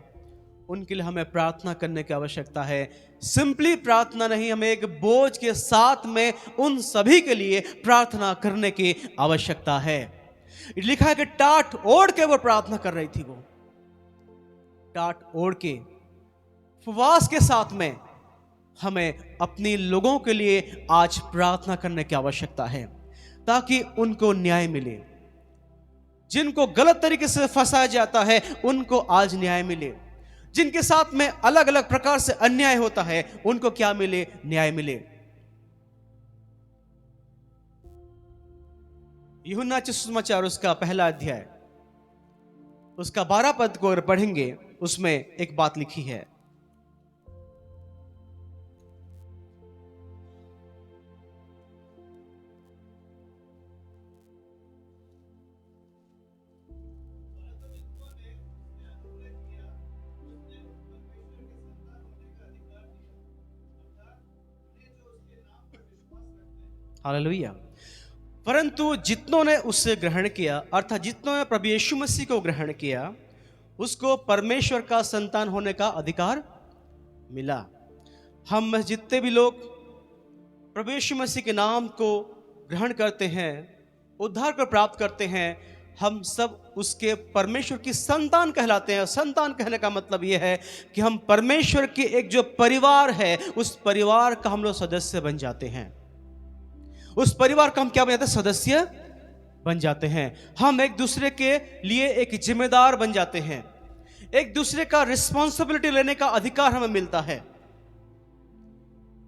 उनके लिए हमें प्रार्थना करने की आवश्यकता है। सिंपली प्रार्थना नहीं, हमें एक बोझ के साथ में उन सभी के लिए प्रार्थना करने की आवश्यकता है। लिखा है कि टाट ओढ़ के वो प्रार्थना कर रही थी, वो टाट ओढ़ के उपवास के साथ में हमें अपने लोगों के लिए आज प्रार्थना करने की आवश्यकता है, ताकि उनको न्याय मिले। जिनको गलत तरीके से फंसाया जाता है उनको आज न्याय मिले। जिनके साथ में अलग अलग प्रकार से अन्याय होता है उनको क्या मिले, न्याय मिले। यूहन्ना सुसमाचार उसका पहला अध्याय उसका 12 पद को अगर पढ़ेंगे, उसमें एक बात लिखी है। हालेलुया। परंतु जितनों ने उससे ग्रहण किया, अर्थात जितनों ने प्रभु यीशु मसीह को ग्रहण किया, उसको परमेश्वर का संतान होने का अधिकार मिला। हम में जितने भी लोग प्रभु यीशु मसीह के नाम को ग्रहण करते हैं, उद्धार को प्राप्त करते हैं, हम सब उसके परमेश्वर की संतान कहलाते हैं। संतान कहने का मतलब यह है कि हम परमेश्वर के एक जो परिवार है, उस परिवार का हम लोग सदस्य बन जाते हैं। उस परिवार का हम क्या बन जाते हैं, सदस्य बन जाते हैं। हम एक दूसरे के लिए एक जिम्मेदार बन जाते हैं। एक दूसरे का रिस्पॉन्सिबिलिटी लेने का अधिकार हमें मिलता है।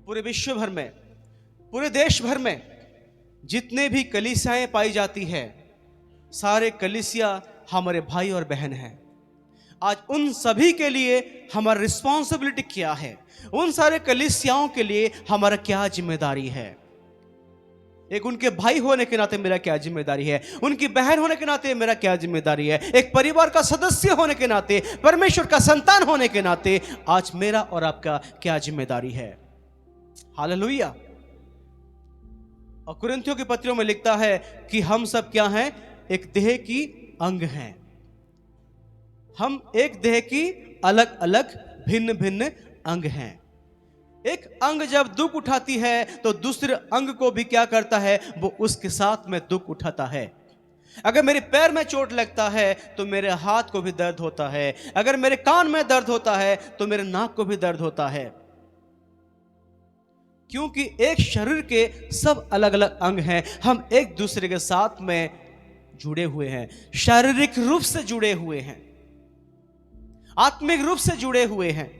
पूरे विश्व भर में, पूरे देश भर में जितने भी कलीसियाएं पाई जाती है, सारे कलीसिया हमारे भाई और बहन हैं। आज उन सभी के लिए हमारा रिस्पॉन्सिबिलिटी क्या है, उन सारे कलीसियाओं के लिए हमारा क्या जिम्मेदारी है। एक उनके भाई होने के नाते मेरा क्या जिम्मेदारी है, उनकी बहन होने के नाते मेरा क्या जिम्मेदारी है, एक परिवार का सदस्य होने के नाते, परमेश्वर का संतान होने के नाते आज मेरा और आपका क्या जिम्मेदारी है। हालेलुया। और कुरिन्थियों के पत्रों में लिखता है कि हम सब क्या हैं, एक देह की अंग हैं। हम एक देह की अलग अलग भिन्न भिन्न अंग हैं। एक अंग जब दुख उठाती है तो दूसरे अंग को भी क्या करता है, वो उसके साथ में दुख उठाता है। अगर मेरे पैर में चोट लगता है तो मेरे हाथ को भी दर्द होता है। अगर मेरे कान में दर्द होता है तो मेरे नाक को भी दर्द होता है। क्योंकि एक शरीर के सब अलग अलग अंग हैं, हम एक दूसरे के साथ में जुड़े हुए हैं, शारीरिक रूप से जुड़े हुए हैं। आत्मिक रूप से जुड़े हुए हैं,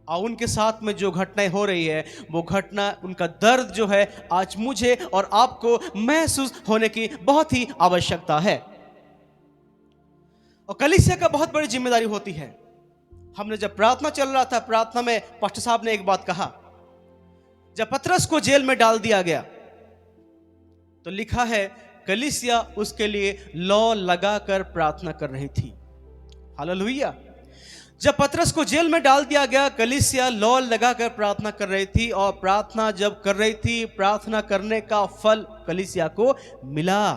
और उनके साथ में जो घटनाएं हो रही है वो घटना, उनका दर्द जो है आज मुझे और आपको महसूस होने की बहुत ही आवश्यकता है। और कलीसिया का बहुत बड़ी जिम्मेदारी होती है। हमने जब प्रार्थना चल रहा था, प्रार्थना में पास्टर साहब ने एक बात कहा, जब पतरस को जेल में डाल दिया गया तो लिखा है कलीसिया उसके लिए लौ लगाकर प्रार्थना कर रही थी। हालेलुया। जब पतरस को जेल में डाल दिया गया, कलीसिया लौ लगाकर प्रार्थना कर रही थी, और प्रार्थना जब कर रही थी, प्रार्थना करने का फल कलीसिया को मिला।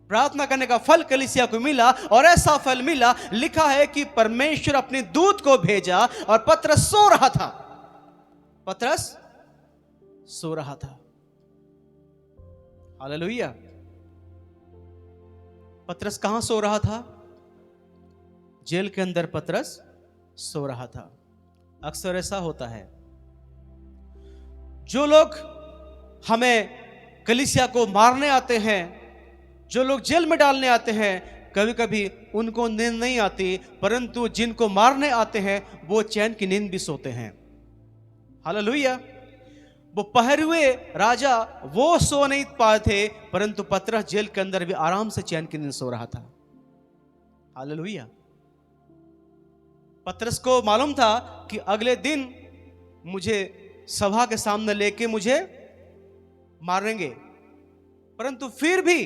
प्रार्थना करने का फल कलीसिया को मिला, और ऐसा फल मिला, लिखा है कि परमेश्वर अपने दूत को भेजा और पतरस सो रहा था। पतरस सो रहा था। हालेलुया। पतरस कहां सो रहा था? जेल के अंदर पतरस सो रहा था। अक्सर ऐसा होता है, जो लोग हमें कलीसिया को मारने आते हैं, जो लोग जेल में डालने आते हैं, कभी कभी उनको नींद नहीं आती, परंतु जिनको मारने आते हैं वो चैन की नींद भी सोते हैं। हालेलुया। वो पहरे हुए राजा वो सो नहीं पाए थे, परंतु पतरस जेल के अंदर भी आराम से चैन की नींद सो रहा था। हालेलुया। पतरस को मालूम था कि अगले दिन मुझे सभा के सामने लेके मुझे मारेंगे, परंतु फिर भी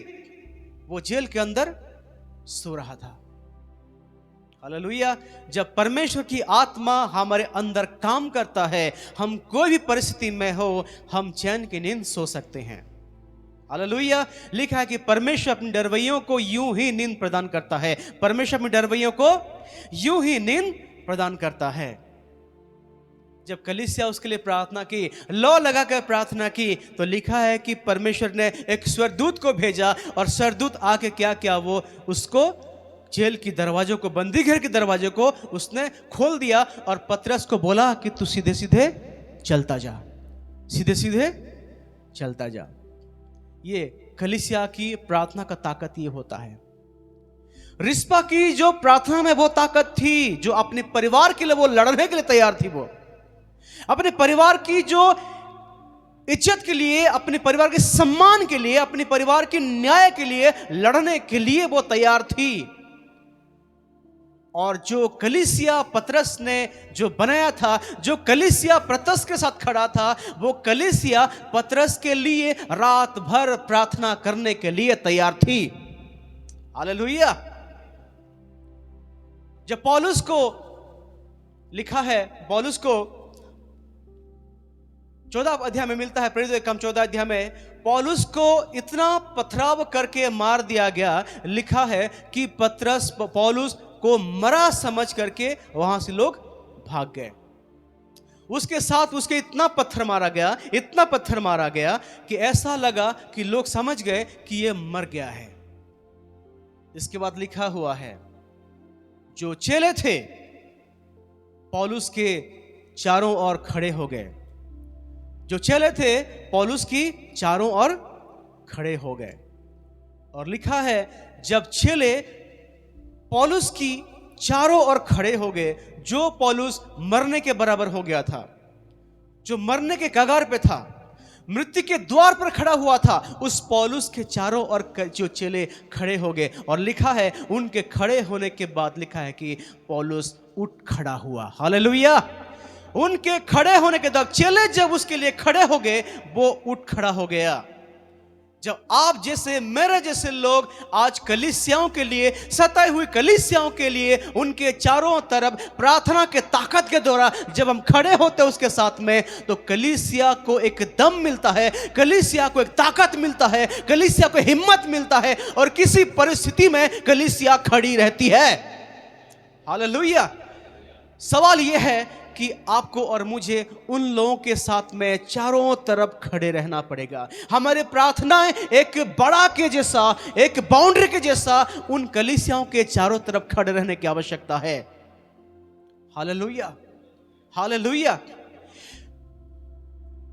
वो जेल के अंदर सो रहा था। हालेलुया। जब परमेश्वर की आत्मा हमारे अंदर काम करता है, हम कोई भी परिस्थिति में हो, हम चैन की नींद सो सकते हैं। हालेलुया। लिखा है कि परमेश्वर अपने डरवैयों को यूं ही नींद प्रदान करता है। परमेश्वर अपने डरवैयों को यूं ही नींद प्रदान करता है। जब कलीसिया उसके लिए प्रार्थना की, लौ लगाकर प्रार्थना की, तो लिखा है कि परमेश्वर ने एक स्वर्गदूत को भेजा, और स्वर्गदूत आके क्या किया, वो उसको जेल की दरवाजों को, बंदी घर के दरवाजे को उसने खोल दिया, और पतरस को बोला कि तू सीधे सीधे चलता जा, सीधे सीधे चलता जा। ये कलीसिया की प्रार्थना का ताकत ये होता है। रिस्पा की जो प्रार्थना में वो ताकत थी, जो अपने परिवार के लिए वो लड़ने के लिए तैयार थी, वो अपने परिवार की जो इज्जत के लिए, अपने परिवार के सम्मान के लिए, अपने परिवार के न्याय के लिए लड़ने के लिए वो तैयार थी। और जो कलीसिया पतरस ने जो बनाया था, जो कलीसिया पतरस के साथ खड़ा था, वो कलीसिया पतरस के लिए रात भर प्रार्थना करने के लिए तैयार थी। हालेलुया। जब पौलुस को लिखा है, पौलुस को 14 अध्याय में मिलता है, प्रेरित काम 14 अध्याय में, पौलुस को इतना पथराव करके मार दिया गया। लिखा है कि पतरस पौलुस को मरा समझ करके वहां से लोग भाग गए। उसके साथ उसके इतना पत्थर मारा गया, इतना पत्थर मारा गया कि ऐसा लगा कि लोग समझ गए कि ये मर गया है। इसके बाद लिखा हुआ है, जो चेले थे पौलुस के चारों ओर खड़े हो गए। जो चेले थे पौलुस की चारों ओर खड़े हो गए। और लिखा है जब चेले पौलुस की चारों ओर खड़े हो गए, जो पौलुस मरने के बराबर हो गया था, जो मरने के कगार पे था, मृत्यु के द्वार पर खड़ा हुआ था, उस पौलुस के चारों ओर जो चेले खड़े हो गए। और लिखा है उनके खड़े होने के बाद लिखा है कि पौलुस उठ खड़ा हुआ। हालेलुया। उनके खड़े होने के बाद चेले जब उसके लिए खड़े हो गए, वो उठ खड़ा हो गया। जब आप जैसे मेरे जैसे लोग आज कलीसियाओं के लिए, सताई हुई कलीसियाओं के लिए, उनके चारों तरफ प्रार्थना के ताकत के द्वारा जब हम खड़े होते हैं उसके साथ में, तो कलीसिया को एक दम मिलता है, कलीसिया को एक ताकत मिलता है, कलीसिया को हिम्मत मिलता है, और किसी परिस्थिति में कलीसिया खड़ी रहती है। हालेलुया। सवाल यह है कि आपको और मुझे उन लोगों के साथ में चारों तरफ खड़े रहना पड़ेगा। हमारी प्रार्थनाएं एक बड़ा के जैसा, एक बाउंड्री के जैसा उन कलीसियाओं के चारों तरफ खड़े रहने की आवश्यकता है। हालेलुया। हालेलुया।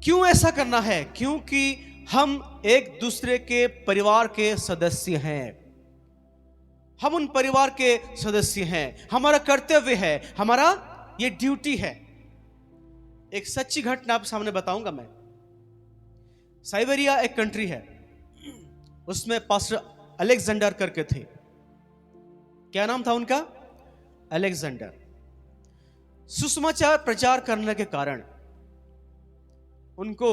क्यों ऐसा करना है? क्योंकि हम एक दूसरे के परिवार के सदस्य हैं। हम उन परिवार के सदस्य हैं, हमारा कर्तव्य है, हमारा ये ड्यूटी है। एक सच्ची घटना आप सामने बताऊंगा मैं। साइबेरिया एक कंट्री है, उसमें पास्टर अलेक्जेंडर करके थे। क्या नाम था उनका? अलेक्जेंडर। सुसमाचार प्रचार करने के कारण उनको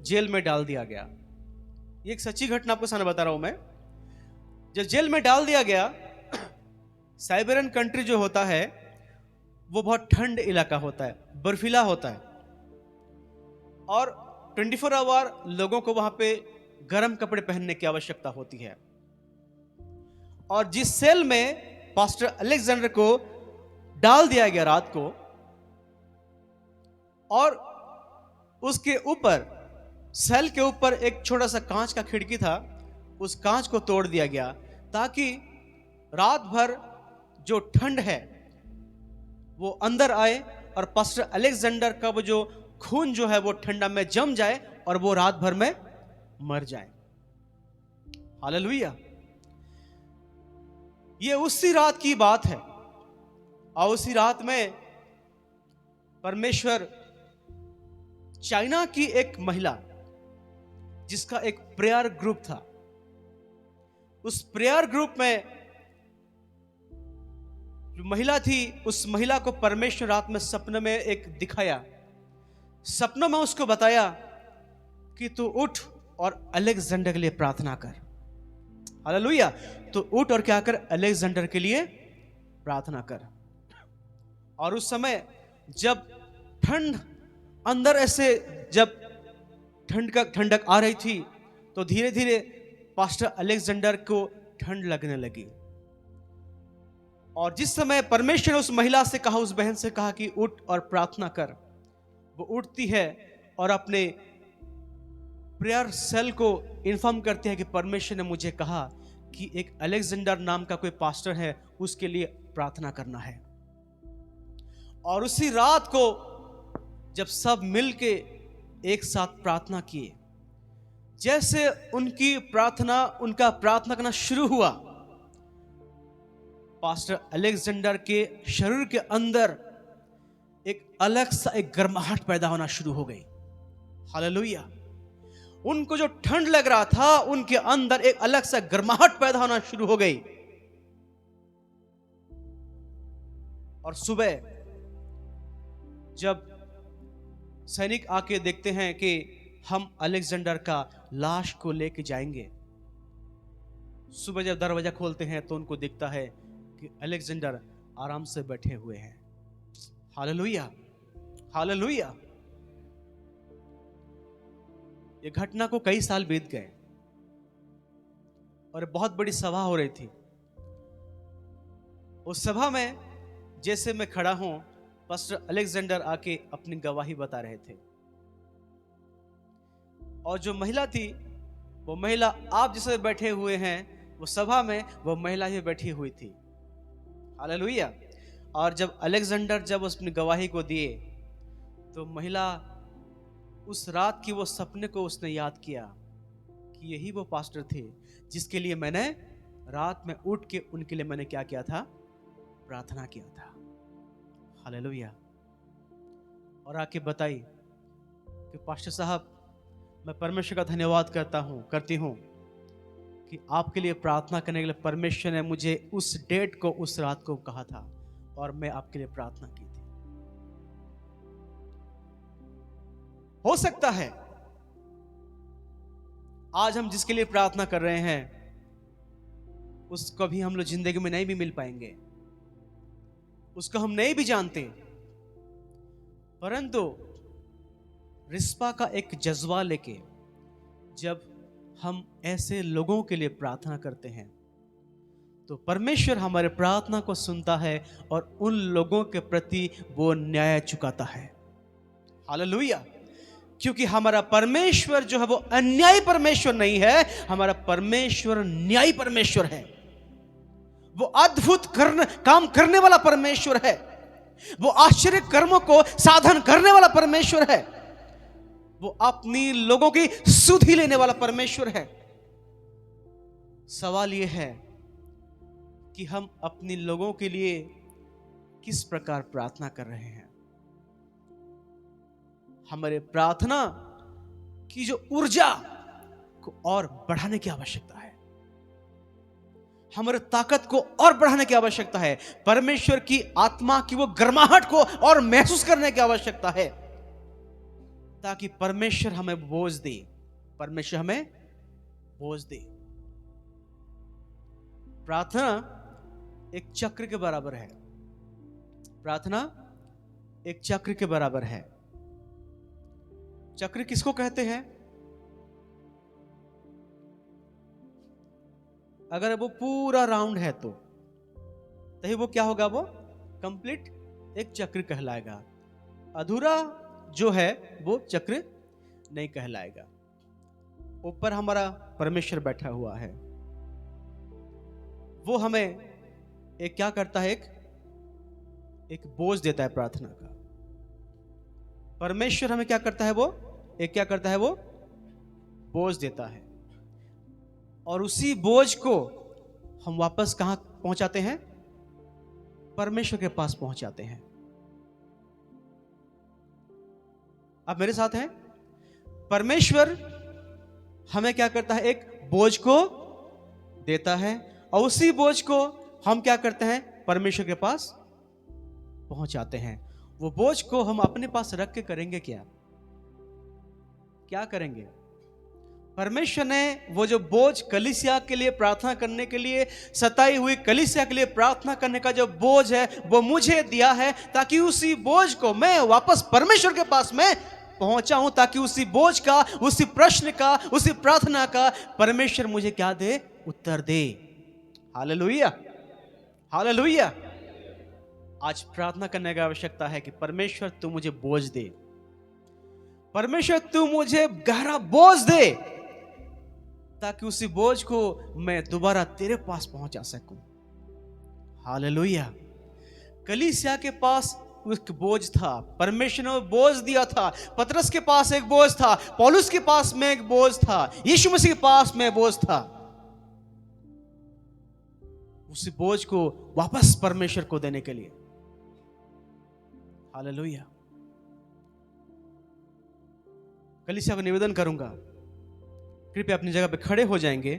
जेल में डाल दिया गया। ये एक सच्ची घटना आपको सामने बता रहा हूं मैं। जब जेल में डाल दिया गया, साइबेरियन कंट्री जो होता है वो बहुत ठंड इलाका होता है, बर्फीला होता है, और 24 आवर लोगों को वहां पे गर्म कपड़े पहनने की आवश्यकता होती है। और जिस सेल में पास्टर अलेक्जेंडर को डाल दिया गया रात को, और उसके ऊपर, सेल के ऊपर एक छोटा सा कांच का खिड़की था, उस कांच को तोड़ दिया गया ताकि रात भर जो ठंड है वो अंदर आए और पास्टर अलेक्जेंडर का वो जो खून जो है वो ठंडा में जम जाए और वो रात भर में मर जाए। हालेलुया। ये उसी रात की बात है, और उसी रात में परमेश्वर चाइना की एक महिला जिसका एक प्रेयर ग्रुप था, उस प्रेयर ग्रुप में जो महिला थी, उस महिला को परमेश्वर रात में सपने में एक दिखाया। सपनों में उसको बताया कि तू उठ और अलेक्जेंडर के लिए प्रार्थना कर। हालेलुया। तो उठ और क्या कर? अलेक्जेंडर के लिए प्रार्थना कर। और उस समय जब ठंड अंदर ऐसे, जब ठंडक आ रही थी, तो धीरे धीरे पास्टर अलेक्जेंडर को ठंड लगने लगी। और जिस समय परमेश्वर ने उस महिला से कहा, उस बहन से कहा कि उठ और प्रार्थना कर, वो उठती है और अपने प्रेयर सेल को इन्फॉर्म करती है कि परमेश्वर ने मुझे कहा कि एक अलेक्जेंडर नाम का कोई पास्टर है, उसके लिए प्रार्थना करना है। और उसी रात को जब सब मिलके एक साथ प्रार्थना किए, जैसे उनका प्रार्थना करना शुरू हुआ, पास्टर अलेक्जेंडर के शरीर के अंदर एक अलग सा एक गर्माहट पैदा होना शुरू हो गई। हालेलुया। उनको जो ठंड लग रहा था, उनके अंदर एक अलग सा गर्माहट पैदा होना शुरू हो गई। और सुबह जब सैनिक आके देखते हैं कि हम अलेक्जेंडर का लाश को लेके जाएंगे, सुबह जब दरवाजा खोलते हैं तो उनको दिखता है कि अलेक्जेंडर आराम से बैठे हुए हैं। Hallelujah, hallelujah. ये घटना को कई साल बीत गए और बहुत बड़ी सभा हो रही थी। उस सभा में जैसे मैं खड़ा हूं, पास्टर अलेक्जेंडर आके अपनी गवाही बता रहे थे। और जो महिला थी, वो महिला आप जिसे बैठे हुए हैं, वो सभा में वो महिला ही बैठी हुई थी। हालेलुया। और जब अलेक्जेंडर जब अपनी गवाही को दिए, तो महिला उस रात की वो सपने को उसने याद किया कि यही वो पास्टर थे जिसके लिए मैंने रात में उठ के उनके लिए मैंने क्या किया था? प्रार्थना किया था। हालेलुया। और आके बताई कि पास्टर साहब, मैं परमेश्वर का धन्यवाद करती हूं कि आपके लिए प्रार्थना करने के लिए परमेश्वर ने मुझे उस डेट को, उस रात को कहा था और मैं आपके लिए प्रार्थना की थी। हो सकता है आज हम जिसके लिए प्रार्थना कर रहे हैं उसको भी हम लोग जिंदगी में नहीं भी मिल पाएंगे, उसको हम नहीं भी जानते, परंतु रिस्पा का एक जज्बा लेके जब हम ऐसे लोगों के लिए प्रार्थना करते हैं तो परमेश्वर हमारे प्रार्थना को सुनता है और उन लोगों के प्रति वो न्याय चुकाता है। हालेलुया। क्योंकि हमारा परमेश्वर जो है वो अन्यायी परमेश्वर नहीं है, हमारा परमेश्वर न्यायी परमेश्वर है। वो अद्भुत काम करने वाला परमेश्वर है, वो आश्चर्य कर्मों को साधन करने वाला परमेश्वर है, वो अपनी लोगों की सुधि लेने वाला परमेश्वर है। सवाल यह है कि हम अपने लोगों के लिए किस प्रकार प्रार्थना कर रहे हैं। हमारे प्रार्थना की जो ऊर्जा को और बढ़ाने की आवश्यकता है, हमारे ताकत को और बढ़ाने की आवश्यकता है, परमेश्वर की आत्मा की वो गर्माहट को और महसूस करने की आवश्यकता है, ताकि परमेश्वर हमें बोझ दे, परमेश्वर हमें बोझ दे। प्रार्थना एक चक्र के बराबर है। प्रार्थना एक चक्र के बराबर है। चक्र किसको कहते हैं? अगर वो पूरा राउंड है तो तभी वो क्या होगा? वो कंप्लीट एक चक्र कहलाएगा। अधूरा जो है वो चक्र नहीं कहलाएगा। ऊपर हमारा परमेश्वर बैठा हुआ है, वो हमें एक क्या करता है? एक बोझ देता है प्रार्थना का। परमेश्वर हमें क्या करता है? वो एक क्या करता है? वो बोझ देता है, और उसी बोझ को हम वापस कहां पहुंचाते हैं? परमेश्वर के पास पहुंचाते हैं। आप मेरे साथ हैं? परमेश्वर हमें क्या करता है? एक बोझ को देता है, और उसी बोझ को हम क्या करते हैं? परमेश्वर के पास पहुंचाते हैं। वो बोझ को हम अपने पास रख के करेंगे क्या? क्या करेंगे? परमेश्वर ने वो जो बोझ कलीसिया के लिए प्रार्थना करने के लिए, सताई हुई कलीसिया के लिए प्रार्थना करने का जो बोझ है, वो मुझे दिया है, ताकि उसी बोझ को मैं वापस परमेश्वर के पास में पहुंचाऊं, ताकि उसी बोझ का, उसी प्रश्न का, उसी प्रार्थना का परमेश्वर मुझे क्या दे? उत्तर दे। Hallelujah, hallelujah. आज प्रार्थना करने की आवश्यकता है कि परमेश्वर तू मुझे बोझ दे, परमेश्वर तू मुझे गहरा बोझ दे, ताकि उसी बोझ को मैं दोबारा तेरे पास पहुंचा सकूं। हालेलुया। कलीसिया के पास एक बोझ था, परमेश्वर ने बोझ दिया था। पतरस के पास एक बोझ था, पौलुस के पास में एक बोझ था, यीशु मसीह के पास में बोझ था। उसी बोझ को वापस परमेश्वर को देने के लिए। हालेलुया। कलीसिया को निवेदन करूंगा, कृपया अपनी जगह पे खड़े हो जाएंगे।